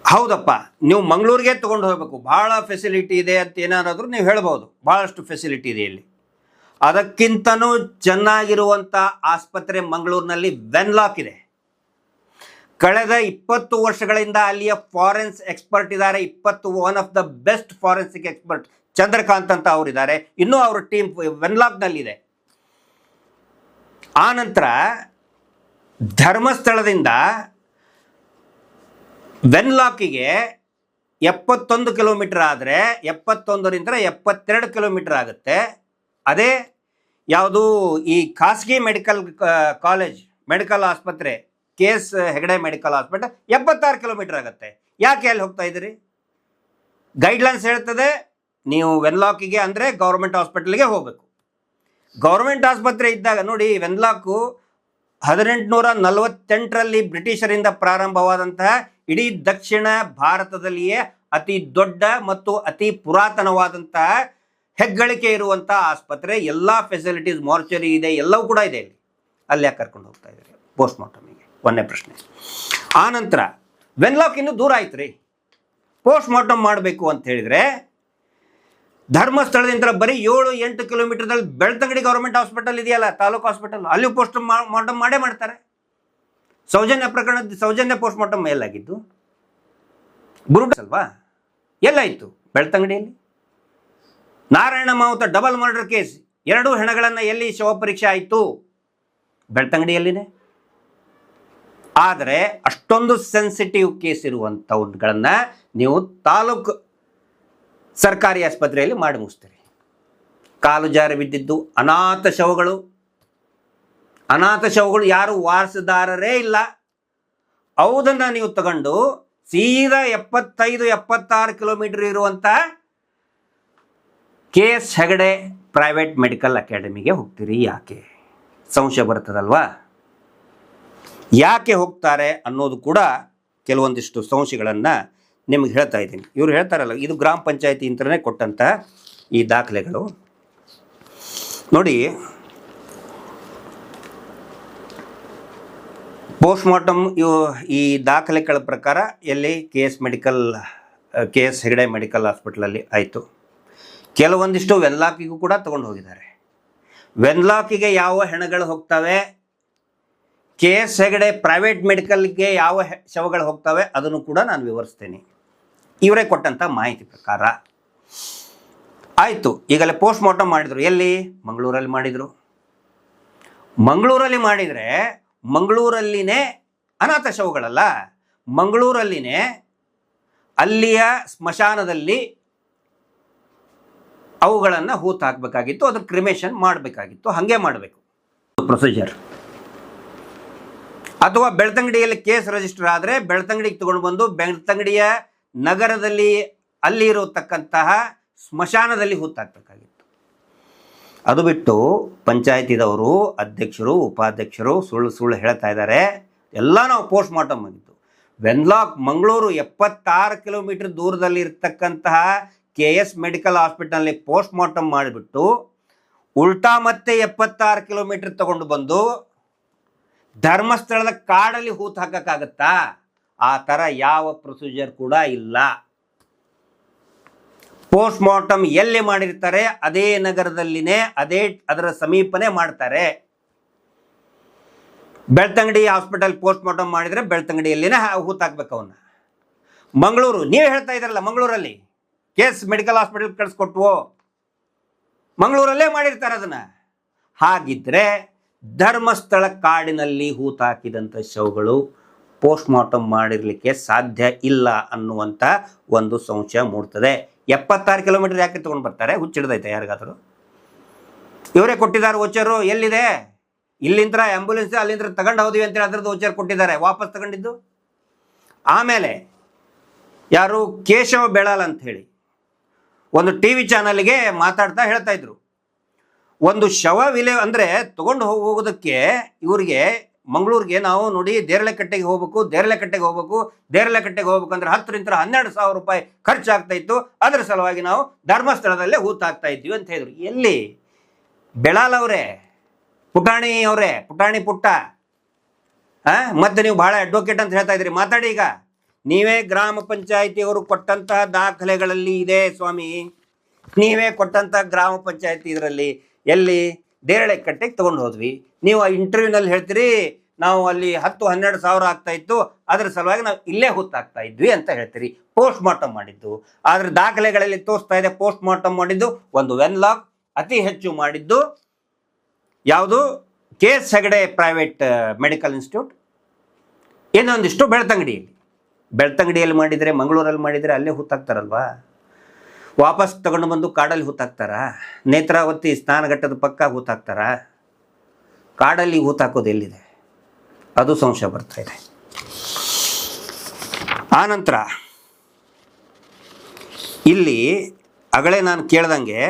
ಹೌದಪ್ಪ ನೀವು ಮಂಗಳೂರಿಗೆ ತೊಗೊಂಡು ಹೋಗಬೇಕು, ಭಾಳ ಫೆಸಿಲಿಟಿ ಇದೆ ಅಂತ ಏನಾದರೂ ನೀವು ಹೇಳ್ಬೋದು, ಭಾಳಷ್ಟು ಫೆಸಿಲಿಟಿ ಇದೆ ಇಲ್ಲಿ. ಅದಕ್ಕಿಂತನೂ ಚೆನ್ನಾಗಿರುವಂಥ ಆಸ್ಪತ್ರೆ ಮಂಗಳೂರಿನಲ್ಲಿ ವೆನ್ಲಾಕ್ ಇದೆ. ಕಳೆದ 20 ವರ್ಷಗಳಿಂದ ಅಲ್ಲಿಯ ಫಾರೆನ್ಸ್ ಎಕ್ಸ್ಪರ್ಟ್ ಇದ್ದಾರೆ. 1 of the best forensic expert Chandrakant ಅಂತ ಅವರಿದ್ದಾರೆ. ಇನ್ನೂ ಅವರ ಟೀಮ್ ವೆನ್ಲಾಕ್ನಲ್ಲಿದೆ. ಆನಂತರ ಧರ್ಮಸ್ಥಳದಿಂದ ವೆನ್ಲಾಕಿಗೆ 71 ಕಿಲೋಮೀಟರ್ ಆದರೆ 71ರಿಂದ 72 ಕಿಲೋಮೀಟರ್ ಆಗುತ್ತೆ. ಅದೇ ಯಾವುದು ಈ ಖಾಸಗಿ ಮೆಡಿಕಲ್ ಆಸ್ಪತ್ರೆ KS ಹೆಗಡೆ ಮೆಡಿಕಲ್ ಆಸ್ಪತ್ರೆ 76 ಕಿಲೋಮೀಟರ್ ಆಗುತ್ತೆ. ಯಾಕೆ ಅಲ್ಲಿ ಹೋಗ್ತಾ ಇದ್ದೀರಿ? ಗೈಡ್ಲೈನ್ಸ್ ಹೇಳ್ತದೆ ನೀವು ವೆನ್ಲಾಕಿಗೆ ಅಂದರೆ ಗೌರ್ಮೆಂಟ್ ಹಾಸ್ಪಿಟಲ್ಗೆ ಹೋಗಬೇಕು. ಗೌರ್ಮೆಂಟ್ ಆಸ್ಪತ್ರೆ ಇದ್ದಾಗ ನೋಡಿ, ವೆನ್ಲಾಕು 1848ರಲ್ಲಿ ಬ್ರಿಟಿಷರಿಂದ ಪ್ರಾರಂಭವಾದಂತಹ ಇಡೀ ದಕ್ಷಿಣ ಭಾರತದಲ್ಲಿಯೇ ಅತಿ ದೊಡ್ಡ ಮತ್ತು ಅತಿ ಪುರಾತನವಾದಂತಹ ಹೆಗ್ಗಳಿಕೆ ಇರುವಂತಹ ಆಸ್ಪತ್ರೆ, ಎಲ್ಲ ಫೆಸಿಲಿಟೀಸ್, ಮಾರ್ಚರಿ ಇದೆ, ಎಲ್ಲವೂ ಕೂಡ ಇದೆ ಇಲ್ಲಿ. ಅಲ್ಲಿ ಯಾಕೆ ಕರ್ಕೊಂಡು ಹೋಗ್ತಾ ಇದ್ದಾರೆ ಪೋಸ್ಟ್ ಮಾರ್ಟಮಿಗೆ? ಒಂದೇ ಪ್ರಶ್ನೆ. ಆ ನಂತರ ವೆನ್ಲಾಕ್ ಇನ್ನೂ ದೂರ ಆಯ್ತು ರೀ. ಪೋಸ್ಟ್ ಮಾರ್ಟಮ್ ಮಾಡಬೇಕು ಅಂತ ಹೇಳಿದ್ರೆ ಧರ್ಮಸ್ಥಳದಿಂದ ಬರೀ 7-8 ಕಿಲೋಮೀಟರ್ದಲ್ಲಿ ಬೆಳ್ತಂಗಡಿ ಗೌರ್ಮೆಂಟ್ ಹಾಸ್ಪಿಟಲ್ ಇದೆಯಲ್ಲ, ತಾಲೂಕು ಹಾಸ್ಪಿಟಲ್, ಅಲ್ಲಿ ಪೋಸ್ಟ್ ಮಾರ್ಟಮ್ ಮಾಡೇ ಮಾಡ್ತಾರೆ. ಸೌಜನ್ಯ ಪ್ರಕರಣದ ಸೌಜನ್ಯ ಪೋಸ್ಟ್ ಮಾರ್ಟಮ್ ಎಲ್ಲಾಗಿದ್ದು? ಬುರುಡ ಅಲ್ವಾ, ಎಲ್ಲಾಯಿತು? ಬೆಳ್ತಂಗಡಿಯಲ್ಲಿ. ನಾರಾಯಣ ಮಾವುತ ಡಬಲ್ ಮರ್ಡರ್ ಕೇಸ್, 2 ಹೆಣಗಳನ್ನು ಎಲ್ಲಿ ಶವ ಪರೀಕ್ಷೆ ಆಯಿತು? ಬೆಳ್ತಂಗಡಿಯಲ್ಲಿನೇ. ಆದರೆ ಅಷ್ಟೊಂದು ಸೆನ್ಸಿಟಿವ್ ಕೇಸ್ ಇರುವಂಥವುಗಳನ್ನ ನೀವು ತಾಲೂಕು ಸರ್ಕಾರಿ ಆಸ್ಪತ್ರೆಯಲ್ಲಿ ಮಾಡಿ ಮುಗಿಸ್ತೀರಿ. ಕಾಲು ಜಾರಿ ಬಿದ್ದಿದ್ದು ಅನಾಥ ಶವಗಳು, ಯಾರು ವಾರಸುದಾರರೇ ಇಲ್ಲ, ಅವುದನ್ನು ನೀವು ತಗೊಂಡು ಸೀದಾ 75-76 ಕಿಲೋಮೀಟರ್ ಇರುವಂಥ KS ಹೆಗಡೆ ಪ್ರೈವೇಟ್ ಮೆಡಿಕಲ್ ಅಕಾಡೆಮಿಗೆ ಹೋಗ್ತೀರಿ. ಯಾಕೆ? ಸಂಶಯ ಬರ್ತದಲ್ವಾ? ಯಾಕೆ ಹೋಗ್ತಾರೆ ಅನ್ನೋದು ಕೂಡ ಕೆಲವೊಂದಿಷ್ಟು ಸಂಶಯಗಳನ್ನು ನಿಮಗೆ ಹೇಳ್ತಾ ಇದ್ದೀನಿ. ಇವರು ಹೇಳ್ತಾರಲ್ಲ, ಇದು ಗ್ರಾಮ ಪಂಚಾಯತಿ ಅಂತಲೇ ಕೊಟ್ಟಂಥ ಈ ದಾಖಲೆಗಳು ನೋಡಿ. ಪೋಸ್ಟ್ ಮಾರ್ಟಮ್ ಈ ದಾಖಲೆಗಳ ಪ್ರಕಾರ ಎಲ್ಲಿ KS ಹೆಗಡೆ ಮೆಡಿಕಲ್ ಹಾಸ್ಪಿಟಲಲ್ಲಿ ಆಯಿತು. ಕೆಲವೊಂದಿಷ್ಟು ವೆನ್ಲಾಕಿಗೂ ಕೂಡ ತೊಗೊಂಡು ಹೋಗಿದ್ದಾರೆ. ವೆನ್ಲಾಕಿಗೆ ಯಾವ ಹೆಣಗಳು ಹೋಗ್ತವೆ, KS ಹೆಗಡೆ ಪ್ರೈವೇಟ್ ಮೆಡಿಕಲ್ಗೆ ಯಾವ ಶವಗಳು ಹೋಗ್ತವೆ ಅದನ್ನು ಕೂಡ ನಾನು ವಿವರಿಸ್ತೇನೆ ಇವರೇ ಕೊಟ್ಟಂಥ ಮಾಹಿತಿ ಪ್ರಕಾರ. ಆಯಿತು, ಈಗಲೇ ಪೋಸ್ಟ್ ಮಾರ್ಟಮ್ ಮಾಡಿದರು. ಎಲ್ಲಿ? ಮಂಗಳೂರಲ್ಲಿ ಮಾಡಿದರು. ಮಂಗಳೂರಲ್ಲಿ ಮಾಡಿದರೆ ಮಂಗಳೂರಲ್ಲಿನೇ ಅನಾಥ ಶವಗಳಲ್ಲ, ಮಂಗಳೂರಲ್ಲಿನೇ ಅಲ್ಲಿಯ ಸ್ಮಶಾನದಲ್ಲಿ ಅವುಗಳನ್ನು ಹೂತು ಹಾಕಬೇಕಾಗಿತ್ತು, ಅದ್ರ ಕ್ರಿಮೇಷನ್ ಮಾಡಬೇಕಾಗಿತ್ತು. ಹಾಗೆ ಮಾಡಬೇಕು ಪ್ರೊಸೀಜರ್. ಅಥವಾ ಬೆಳ್ತಂಗಡಿಯಲ್ಲಿ ಕೇಸ್ ರಿಜಿಸ್ಟರ್ ಆದರೆ ಬೆಳ್ತಂಗಡಿಗೆ ತಗೊಂಡು ಬಂದು ಬೆಳ್ತಂಗಡಿಯ ನಗರದಲ್ಲಿ ಅಲ್ಲಿ ಇರತಕ್ಕಂತಹ ಸ್ಮಶಾನದಲ್ಲಿ ಹೂತು ಹಾಕಬೇಕಾಗಿತ್ತು. ಅದು ಬಿಟ್ಟು ಪಂಚಾಯತಿದವರು, ಅಧ್ಯಕ್ಷರು, ಉಪಾಧ್ಯಕ್ಷರು ಸುಳ್ಳು ಹೇಳ್ತಾ ಇದ್ದಾರೆ. ಎಲ್ಲ ನಾವು ಪೋಸ್ಟ್ ಮಾರ್ಟಮ್ ಆಗಿತ್ತು. ವೆನ್ಲಾಕ್ ಮಂಗಳೂರು 76 ಕಿಲೋಮೀಟರ್ ದೂರದಲ್ಲಿ ಇರತಕ್ಕಂತಹ KS ಮೆಡಿಕಲ್ ಹಾಸ್ಪಿಟಲ್ನಲ್ಲಿ ಪೋಸ್ಟ್ ಮಾರ್ಟಮ್ ಮಾಡಿಬಿಟ್ಟು ಉಲ್ಟಾ ಮತ್ತೆ 76 ಕಿಲೋಮೀಟರ್ ತಗೊಂಡು ಬಂದು ಧರ್ಮಸ್ಥಳದ ಕಾಡಲ್ಲಿ ಹೂತು ಹಾಕಕ್ಕಾಗತ್ತಾ? ಆ ಥರ ಯಾವ ಪ್ರೊಸೀಜರ್ ಕೂಡ ಇಲ್ಲ. ಪೋಸ್ಟ್ ಮಾರ್ಟಮ್ ಎಲ್ಲಿ ಮಾಡಿರ್ತಾರೆ ಅದೇ ನಗರದಲ್ಲಿನೇ ಅದರ ಸಮೀಪನೇ ಮಾಡ್ತಾರೆ. ಬೆಳ್ತಂಗಡಿ ಹಾಸ್ಪಿಟಲ್ ಪೋಸ್ಟ್ ಮಾರ್ಟಮ್ ಮಾಡಿದರೆ ಬೆಳ್ತಂಗಡಿಯಲ್ಲಿನೇ ಹೂತು ಹಾಕ್ಬೇಕು ಅವನ್ನ. ಮಂಗಳೂರು, ನೀವೇ ಹೇಳ್ತಾ ಇದ್ದಾರಲ್ಲ, ಮಂಗಳೂರಲ್ಲಿ KS ಮೆಡಿಕಲ್ ಹಾಸ್ಪಿಟಲ್ ಕಳಿಸ್ಕೊಟ್ವೋ, ಮಂಗಳೂರಲ್ಲೇ ಮಾಡಿರ್ತಾರೆ ಅದನ್ನ. ಹಾಗಿದ್ರೆ ಧರ್ಮಸ್ಥಳ ಕಾಡಿನಲ್ಲಿ ಹೂತು ಹಾಕಿದಂಥ ಶವಗಳು ಪೋಸ್ಟ್ ಮಾರ್ಟಮ್ ಮಾಡಿರಲಿಕ್ಕೆ ಸಾಧ್ಯ ಇಲ್ಲ ಅನ್ನುವಂಥ ಒಂದು ಸಂಶಯ ಮೂಡ್ತದೆ. 76 ಕಿಲೋಮೀಟರ್ ಯಾಕೆ ತೊಗೊಂಡು ಬರ್ತಾರೆ? ಹುಚ್ಚಿಡ್ದೈತೆ ಯಾರಿಗಾದರೂ? ಇವರೇ ಕೊಟ್ಟಿದ್ದಾರೆ ವೋಚರು. ಎಲ್ಲಿದೆ? ಇಲ್ಲಿಂದ ಆ್ಯಂಬುಲೆನ್ಸ್ ಅಲ್ಲಿಂದ ತಗೊಂಡು ಹೋದ್ವಿ ಅಂತೇಳಿ ಅದರದ್ದು ವೋಚರ್ ಕೊಟ್ಟಿದ್ದಾರೆ, ವಾಪಸ್ ತಗೊಂಡಿದ್ದು. ಆಮೇಲೆ ಯಾರು ಕೇಶವ ಬೆಳಾಲ್ ಅಂತ ಹೇಳಿ ಒಂದು TV ಚಾನಲ್ಗೆ ಮಾತಾಡ್ತಾ ಹೇಳ್ತಾ ಇದ್ರು, ಒಂದು ಶವ ವಿಲೆ ಅಂದರೆ ತಗೊಂಡು ಹೋಗೋದಕ್ಕೆ ಇವರಿಗೆ ಮಂಗಳೂರಿಗೆ ನಾವು ನೋಡಿ ದೇರಳೆಕಟ್ಟೆಗೆ ಹೋಗ್ಬೇಕು ಅಂದ್ರೆ 10,000-12,000 ರೂಪಾಯಿ ಖರ್ಚಾಗ್ತಾ ಇತ್ತು. ಅದರ ಸಲುವಾಗಿ ನಾವು ಧರ್ಮಸ್ಥಳದಲ್ಲೇ ಹೂತು ಹಾಕ್ತಾ ಇದ್ವಿ ಅಂತ ಹೇಳಿದ್ರು. ಎಲ್ಲಿ? ಬೆಳಾಲ್ ಅವರೇ, ಪುಟಾಣಿ ಅವರೇ, ಪುಟಾಣಿ ಪುಟ್ಟ. ಮತ್ತೆ ನೀವು ಬಹಳ ಅಡ್ವೊಕೇಟ್ ಅಂತ ಹೇಳ್ತಾ ಇದ್ರಿ. ಮಾತಾಡಿ ಈಗ. ನೀವೇ ಗ್ರಾಮ ಪಂಚಾಯತಿಯವರು ಕೊಟ್ಟಂತಹ ದಾಖಲೆಗಳಲ್ಲಿ ಇದೆ ಸ್ವಾಮಿ, ನೀವೇ ಕೊಟ್ಟಂತಹ ಗ್ರಾಮ ಪಂಚಾಯತಿ ಇದರಲ್ಲಿ ಎಲ್ಲಿ ದೇರಳೆಕಟ್ಟೆಗೆ ತೊಗೊಂಡು ಹೋದ್ವಿ. ನೀವು ಆ ಇಂಟರ್ವ್ಯೂನಲ್ಲಿ ಹೇಳ್ತೀರಿ ನಾವು ಅಲ್ಲಿ 10-12 ಸಾವಿರ ಆಗ್ತಾ ಇತ್ತು, ಅದರ ಸಲುವಾಗಿ ನಾವು ಇಲ್ಲೇ ಹೂತು ಹಾಕ್ತಾ ಇದ್ವಿ ಅಂತ ಹೇಳ್ತೀರಿ. ಪೋಸ್ಟ್ ಮಾರ್ಟಮ್ ಮಾಡಿದ್ದು ಆದರೆ ದಾಖಲೆಗಳಲ್ಲಿ ತೋರಿಸ್ತಾ ಇದೆ. ಪೋಸ್ಟ್ ಮಾರ್ಟಮ್ ಮಾಡಿದ್ದು ಒಂದು ವೆನ್ಲಾಕ್, ಅತಿ ಹೆಚ್ಚು ಮಾಡಿದ್ದು ಯಾವುದು? KS Hegde private medical institute, ಇನ್ನೊಂದಿಷ್ಟು ಬೆಳ್ತಂಗಡಿಯಲ್ಲಿ ಮಾಡಿದರೆ, ಮಂಗಳೂರಲ್ಲಿ ಮಾಡಿದರೆ ಅಲ್ಲೇ ಹೂತು ಹಾಕ್ತಾರಲ್ವಾ? ವಾಪಸ್ ತಗೊಂಡು ಬಂದು ಕಾಡಲ್ಲಿ ಹೂತು ಹಾಕ್ತಾರ? ನೇತ್ರಾವತಿ ಸ್ನಾನಘಟ್ಟದ ಪಕ್ಕ ಹೂತು ಹಾಕ್ತಾರ? ಕಾಡಲ್ಲಿ ಹೂತು ಹಾಕೋದು ಎಲ್ಲಿದೆ? ಅದು ಸಂಶಯ ಬರ್ತಾ ಇದೆ. ಆನಂತರ ಇಲ್ಲಿ ಆಗಲೇ ನಾನು ಕೇಳ್ದಂಗೆ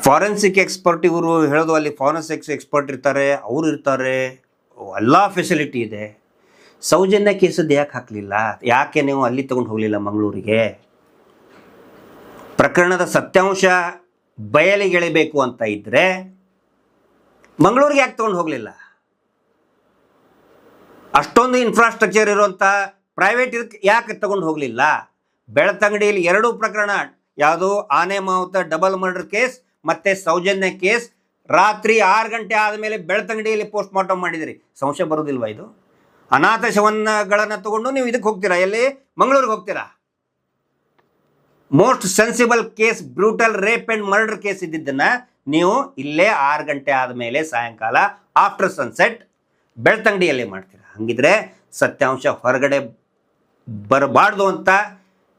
ಫಾರೆನ್ಸಿಕ್ ಎಕ್ಸ್ಪರ್ಟ್ ಇವರು ಹೇಳೋದು, ಅಲ್ಲಿ ಫಾರೆನ್ಸಿಕ್ಸ್ ಎಕ್ಸ್ಪರ್ಟ್ ಇರ್ತಾರೆ, ಅವರು ಇರ್ತಾರೆ, ಎಲ್ಲ ಫೆಸಿಲಿಟಿ ಇದೆ. ಸೌಜನ್ಯ ಕೇಸದ್ದು ಯಾಕೆ ಹಾಕಲಿಲ್ಲ? ಯಾಕೆ ನೀವು ಅಲ್ಲಿ ತಗೊಂಡು ಹೋಗಲಿಲ್ಲ ಮಂಗಳೂರಿಗೆ? ಪ್ರಕರಣದ ಸತ್ಯಾಂಶ ಬಯಲಿಗೆಳೆಬೇಕು ಅಂತ ಇದ್ದರೆ ಮಂಗಳೂರಿಗೆ ಯಾಕೆ ತಗೊಂಡು ಹೋಗಲಿಲ್ಲ? ಅಷ್ಟೊಂದು ಇನ್ಫ್ರಾಸ್ಟ್ರಕ್ಚರ್ ಇರುವಂಥ ಪ್ರೈವೇಟ್ ಇದಕ್ಕೆ ಯಾಕೆ ತಗೊಂಡು ಹೋಗಲಿಲ್ಲ? ಬೆಳ್ತಂಗಡಿಯಲ್ಲಿ ಎರಡೂ ಪ್ರಕರಣ, ಯಾವುದು ಆನೆ ಮಾವುತ ಡಬಲ್ ಮರ್ಡರ್ ಕೇಸ್ ಮತ್ತು ಸೌಜನ್ಯ ಕೇಸ್, ರಾತ್ರಿ 6 ಗಂಟೆ ಆದಮೇಲೆ ಬೆಳ್ತಂಗಡಿಯಲ್ಲಿ ಪೋಸ್ಟ್ ಮಾರ್ಟಮ್ ಮಾಡಿದಿರಿ. ಸಂಶಯ ಬರೋದಿಲ್ವಾ ಇದು? ಅನಾಥ ಶವಗಳನ್ನು ತಗೊಂಡು ನೀವು ಇದಕ್ಕೆ ಹೋಗ್ತೀರಾ, ಎಲ್ಲಿ? ಮಂಗಳೂರಿಗೆ ಹೋಗ್ತೀರಾ. Most sensible case, brutal rape and murder case ಇದ್ದಿದ್ದನ್ನು ನೀವು ಇಲ್ಲೇ 6 ಗಂಟೆ ಆದಮೇಲೆ ಸಾಯಂಕಾಲ ಆಫ್ಟರ್ ಸನ್ಸೆಟ್ ಬೆಳ್ತಂಗಡಿಯಲ್ಲೇ ಮಾಡ್ತೀರಾ. ಹಂಗಿದ್ರೆ ಸತ್ಯಾಂಶ ಹೊರಗಡೆ ಬರಬಾರ್ದು ಅಂತ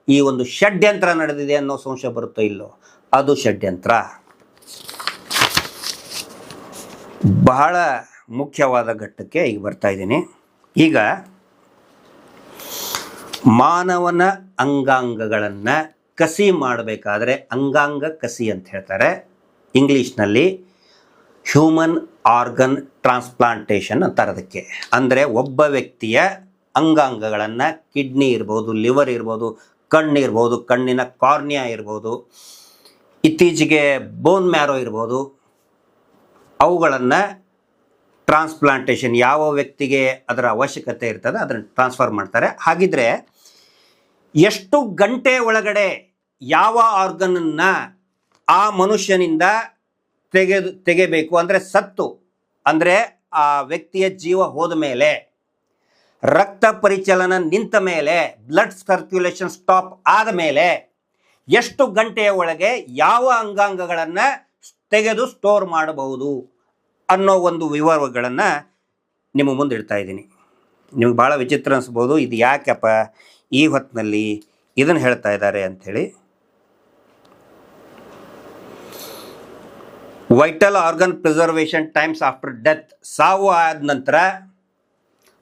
ಈ ಒಂದು ಷಡ್ಯಂತ್ರ ನಡೆದಿದೆ ಅನ್ನೋ ಸಂಶಯ ಬರುತ್ತೋ ಇಲ್ಲೋ? ಅದು ಷಡ್ಯಂತ್ರ. ಬಹಳ ಮುಖ್ಯವಾದ ಘಟ್ಟಕ್ಕೆ ಈಗ ಬರ್ತಾ ಇದ್ದೀನಿ. ಈಗ ಮಾನವನ ಅಂಗಾಂಗಗಳನ್ನು ಕಸಿ ಮಾಡಬೇಕಾದ್ರೆ ಅಂಗಾಂಗ ಕಸಿ ಅಂತ ಹೇಳ್ತಾರೆ ಇಂಗ್ಲೀಷ್ನಲ್ಲಿ. ಹ್ಯೂಮನ್ ಆರ್ಗನ್ ಟ್ರಾನ್ಸ್ಪ್ಲಾಂಟೇಷನ್ ಅಂತಾರೆ ಅದಕ್ಕೆ. ಅಂದರೆ ಒಬ್ಬ ವ್ಯಕ್ತಿಯ ಅಂಗಾಂಗಗಳನ್ನು, ಕಿಡ್ನಿ ಇರ್ಬೋದು, ಲಿವರ್ ಇರ್ಬೋದು, ಕಣ್ಣು ಇರ್ಬೋದು, ಕಣ್ಣಿನ ಕಾರ್ನಿಯಾ ಇರ್ಬೋದು, ಇತ್ತೀಚೆಗೆ ಬೋನ್ ಮ್ಯಾರೋ ಇರ್ಬೋದು, ಅವುಗಳನ್ನು ಟ್ರಾನ್ಸ್ಪ್ಲಾಂಟೇಷನ್ ಯಾವ ವ್ಯಕ್ತಿಗೆ ಅದರ ಅವಶ್ಯಕತೆ ಇರ್ತದೆ ಅದನ್ನು ಟ್ರಾನ್ಸ್ಫರ್ ಮಾಡ್ತಾರೆ. ಹಾಗಿದ್ರೆ ಎಷ್ಟು ಗಂಟೆ ಒಳಗಡೆ ಯಾವ ಆರ್ಗನನ್ನು ಆ ಮನುಷ್ಯನಿಂದ ತೆಗೆಬೇಕು, ಅಂದರೆ ಸತ್ತು, ಅಂದರೆ ಆ ವ್ಯಕ್ತಿಯ ಜೀವ ಹೋದ ಮೇಲೆ, ರಕ್ತ ಪರಿಚಲನ ನಿಂತ ಮೇಲೆ, ಬ್ಲಡ್ ಸರ್ಕ್ಯುಲೇಷನ್ ಸ್ಟಾಪ್ ಆದ ಮೇಲೆ ಎಷ್ಟು ಗಂಟೆಯ ಒಳಗೆ ಯಾವ ಅಂಗಾಂಗಗಳನ್ನು ತೆಗೆದು ಸ್ಟೋರ್ ಮಾಡಬಹುದು ಅನ್ನೋ ಒಂದು ವಿವರಗಳನ್ನು ನಿಮ್ಮ ಮುಂದೆ ಇಡ್ತಾ ಇದ್ದೀನಿ. ನಿಮ್ಗೆ ಭಾಳ ವಿಚಿತ್ರ ಅನಿಸ್ಬೋದು, ಇದು ಯಾಕಪ್ಪ ಈ ಹೊತ್ತಿನಲ್ಲಿ ಇದನ್ನು ಹೇಳ್ತಾ ಇದ್ದಾರೆ ಅಂಥೇಳಿ. Vital organ preservation times after death, ಸಾವು ಆದ ನಂತರ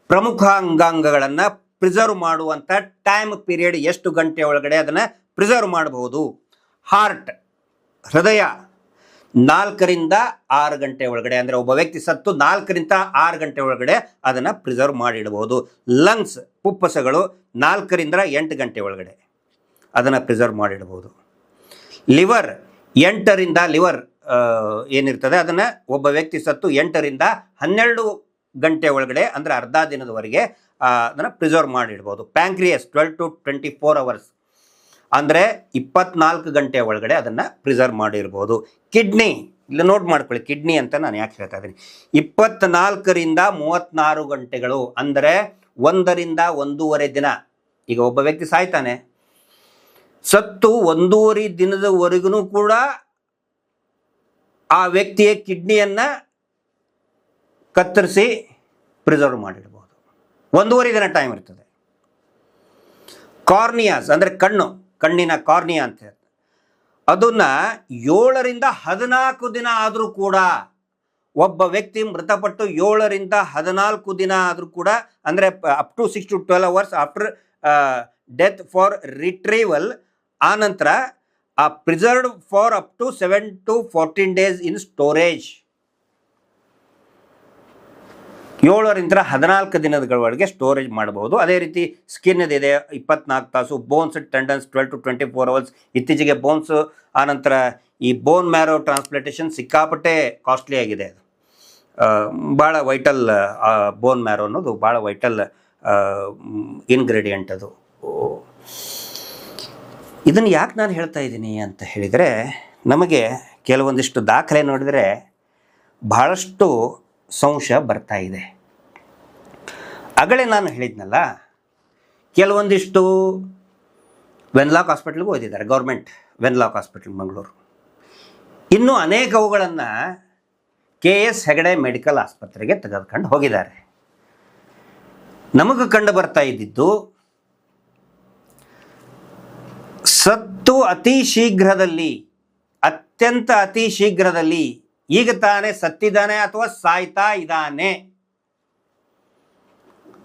ಪ್ರಮುಖ ಅಂಗಾಂಗಗಳನ್ನು ಪ್ರಿಸರ್ವ್ ಮಾಡುವಂಥ ಟೈಮ್ ಪೀರಿಯಡ್ ಎಷ್ಟು ಗಂಟೆ ಒಳಗಡೆ ಅದನ್ನು ಪ್ರಿಸರ್ವ್ ಮಾಡಬಹುದು. ಹಾರ್ಟ್, ಹೃದಯ 4 ರಿಂದ 6 ಗಂಟೆ ಒಳಗಡೆ, ಅಂದರೆ ಒಬ್ಬ ವ್ಯಕ್ತಿ ಸತ್ತು 4 ರಿಂದ 6 ಗಂಟೆ ಒಳಗಡೆ ಅದನ್ನು ಪ್ರಿಸರ್ವ್ ಮಾಡಿಡಬಹುದು. ಲಂಗ್ಸ್, ಪುಪ್ಪಸಗಳು 4 ರಿಂದ 8 ಗಂಟೆ ಒಳಗಡೆ ಅದನ್ನು ಪ್ರಿಸರ್ವ್ ಮಾಡಿಡಬಹುದು. ಲಿವರ್ 8 ರಿಂದ ಲಿವರ್ ಏನಿರ್ತದೆ ಅದನ್ನು ಒಬ್ಬ ವ್ಯಕ್ತಿ ಸತ್ತು 8 ರಿಂದ 12 ಗಂಟೆ ಒಳಗಡೆ, ಅಂದರೆ ಅರ್ಧ ದಿನದವರೆಗೆ ಅದನ್ನು ಪ್ರಿಸರ್ವ್ ಮಾಡಿಡ್ಬೋದು. ಪ್ಯಾಂಕ್ರಿಯಸ್ 12 to 24 hours, ಅಂದರೆ 24 ಗಂಟೆ ಒಳಗಡೆ ಅದನ್ನು ಪ್ರಿಸರ್ವ್ ಮಾಡಿರ್ಬೋದು. ಕಿಡ್ನಿ, ಇಲ್ಲಿ ನೋಟ್ ಮಾಡ್ಕೊಳ್ಳಿ, ಕಿಡ್ನಿ ಅಂತ ನಾನು ಯಾಕೆ ಹೇಳ್ತಾ ಇದ್ದೀನಿ. 24 ರಿಂದ 36 ಗಂಟೆಗಳು, ಅಂದರೆ 1 ರಿಂದ 1.5 ದಿನ. ಈಗ ಒಬ್ಬ ವ್ಯಕ್ತಿ ಸಾಯ್ತಾನೆ, ಸತ್ತು 1.5 ದಿನದವರೆಗೂ ಕೂಡ ಆ ವ್ಯಕ್ತಿಯ ಕಿಡ್ನಿಯನ್ನು ಕತ್ತರಿಸಿ ಪ್ರಿಸರ್ವ್ ಮಾಡಿಡ್ಬೋದು. 1.5 ದಿನ ಟೈಮ್ ಇರ್ತದೆ. ಕಾರ್ನಿಯಾಸ್ ಅಂದರೆ ಕಣ್ಣಿನ ಕಾರ್ನಿಯಾ ಅಂತ ಹೇಳ್ತಾರೆ, ಅದನ್ನು 7 ರಿಂದ 14 ದಿನ ಆದರೂ ಕೂಡ, ಒಬ್ಬ ವ್ಯಕ್ತಿ ಮೃತಪಟ್ಟು 7 ರಿಂದ 14 ದಿನ ಆದರೂ ಕೂಡ, ಅಂದರೆ up to 6 to 12 hours after death for retrieval, ಆನಂತರ preserved for up to 7 to 14 days in storage. 7 ರಿಂದ 14 ದಿನಗಳವರೆಗೆ ಸ್ಟೋರೇಜ್ ಮಾಡಬಹುದು. ಅದೇ ರೀತಿ ಸ್ಕಿನ್ ಇದೆ 24 ತಾಸು. Bones, tendons 12 to 24 hours. ಇತ್ತೀಚೆಗೆ ಬೋನ್ಸ್, ಆನಂತರ ಈ ಬೋನ್ ಮ್ಯಾರೋ ಟ್ರಾನ್ಸ್ಪ್ಲಾಂಟೇಷನ್ ಸಿಕ್ಕಾಪಟ್ಟೆ ಕಾಸ್ಟ್ಲಿ ಆಗಿದೆ. ಅದು ಭಾಳ ವೈಟಲ್, ಬೋನ್ ಮ್ಯಾರೋ ಅನ್ನೋದು ಭಾಳ ವೈಟಲ್ ಇನ್ಗ್ರೀಡಿಯೆಂಟ್ ಅದು. ಇದನ್ನು ಯಾಕೆ ನಾನು ಹೇಳ್ತಾ ಇದ್ದೀನಿ ಅಂತ ಹೇಳಿದರೆ, ನಮಗೆ ಕೆಲವೊಂದಿಷ್ಟು ದಾಖಲೆ ನೋಡಿದರೆ ಬಹಳಷ್ಟು ಸಂಶಯ ಬರ್ತಾ ಇದೆ. ಆಗಲೇ ನಾನು ಹೇಳಿದ್ನಲ್ಲ, ಕೆಲವೊಂದಿಷ್ಟು ವೆನ್ಲಾಕ್ ಹಾಸ್ಪಿಟ್ಲಿಗೆ ಓದಿದ್ದಾರೆ, ಗೌರ್ಮೆಂಟ್ ವೆನ್ಲಾಕ್ ಹಾಸ್ಪಿಟ್ಲ್ ಮಂಗಳೂರು. ಇನ್ನೂ ಅನೇಕವುಗಳನ್ನು KS ಹೆಗಡೆ ಮೆಡಿಕಲ್ ಆಸ್ಪತ್ರೆಗೆ ತೆಗೆದುಕೊಂಡು ಹೋಗಿದ್ದಾರೆ. ನಮಗೆ ಕಂಡು ಬರ್ತಾ ಇದ್ದಿದ್ದು, ಸತ್ತು ಅತಿ ಶೀಘ್ರದಲ್ಲಿ, ಅತ್ಯಂತ ಅತಿ ಶೀಘ್ರದಲ್ಲಿ, ಈಗ ತಾನೇ ಸತ್ತಿದ್ದಾನೆ ಅಥವಾ ಸಾಯ್ತಾ ಇದ್ದಾನೆ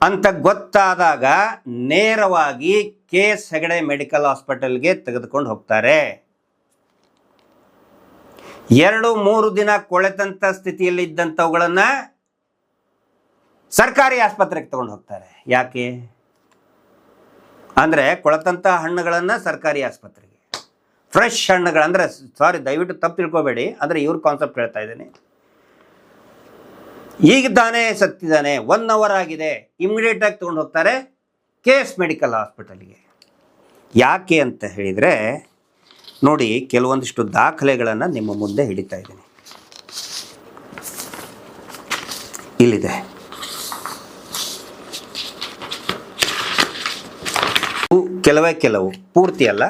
ಅಂತ ಗೊತ್ತಾದಾಗ ನೇರವಾಗಿ KS ಹೆಗಡೆ ಮೆಡಿಕಲ್ ಹಾಸ್ಪಿಟಲ್ಗೆ ತೆಗೆದುಕೊಂಡು ಹೋಗ್ತಾರೆ. 2-3 ದಿನ ಕೊಳೆತಂಥ ಸ್ಥಿತಿಯಲ್ಲಿ ಇದ್ದಂಥವುಗಳನ್ನು ಸರ್ಕಾರಿ ಆಸ್ಪತ್ರೆಗೆ ತಗೊಂಡು ಹೋಗ್ತಾರೆ. ಯಾಕೆ ಅಂದರೆ ಕೊಳತಂಥ ಹಣ್ಣುಗಳನ್ನು ಸರ್ಕಾರಿ ಆಸ್ಪತ್ರೆಗೆ, ಫ್ರೆಶ್ ಹಣ್ಣುಗಳು ಅಂದರೆ, ಸಾರಿ ದಯವಿಟ್ಟು ತಪ್ಪು ತಿಳ್ಕೊಬೇಡಿ, ಅಂದರೆ ಇವ್ರ ಕಾನ್ಸೆಪ್ಟ್ ಹೇಳ್ತಾ ಇದ್ದೀನಿ. ಈಗ ತಾನೇ ಸತ್ತಿದ್ದಾನೆ, 1 hour ಆಗಿದೆ, ಇಮಿಡಿಯೇಟಾಗಿ ತೊಗೊಂಡು ಹೋಗ್ತಾರೆ KS ಮೆಡಿಕಲ್ ಹಾಸ್ಪಿಟಲ್ಗೆ. ಯಾಕೆ ಅಂತ ಹೇಳಿದರೆ ನೋಡಿ, ಕೆಲವೊಂದಿಷ್ಟು ದಾಖಲೆಗಳನ್ನು ನಿಮ್ಮ ಮುಂದೆ ಹಿಡಿತಾ ಇದ್ದೀನಿ. ಇಲ್ಲಿದೆ. ಕೆಲವು ಪೂರ್ತಿ ಅಲ್ಲ,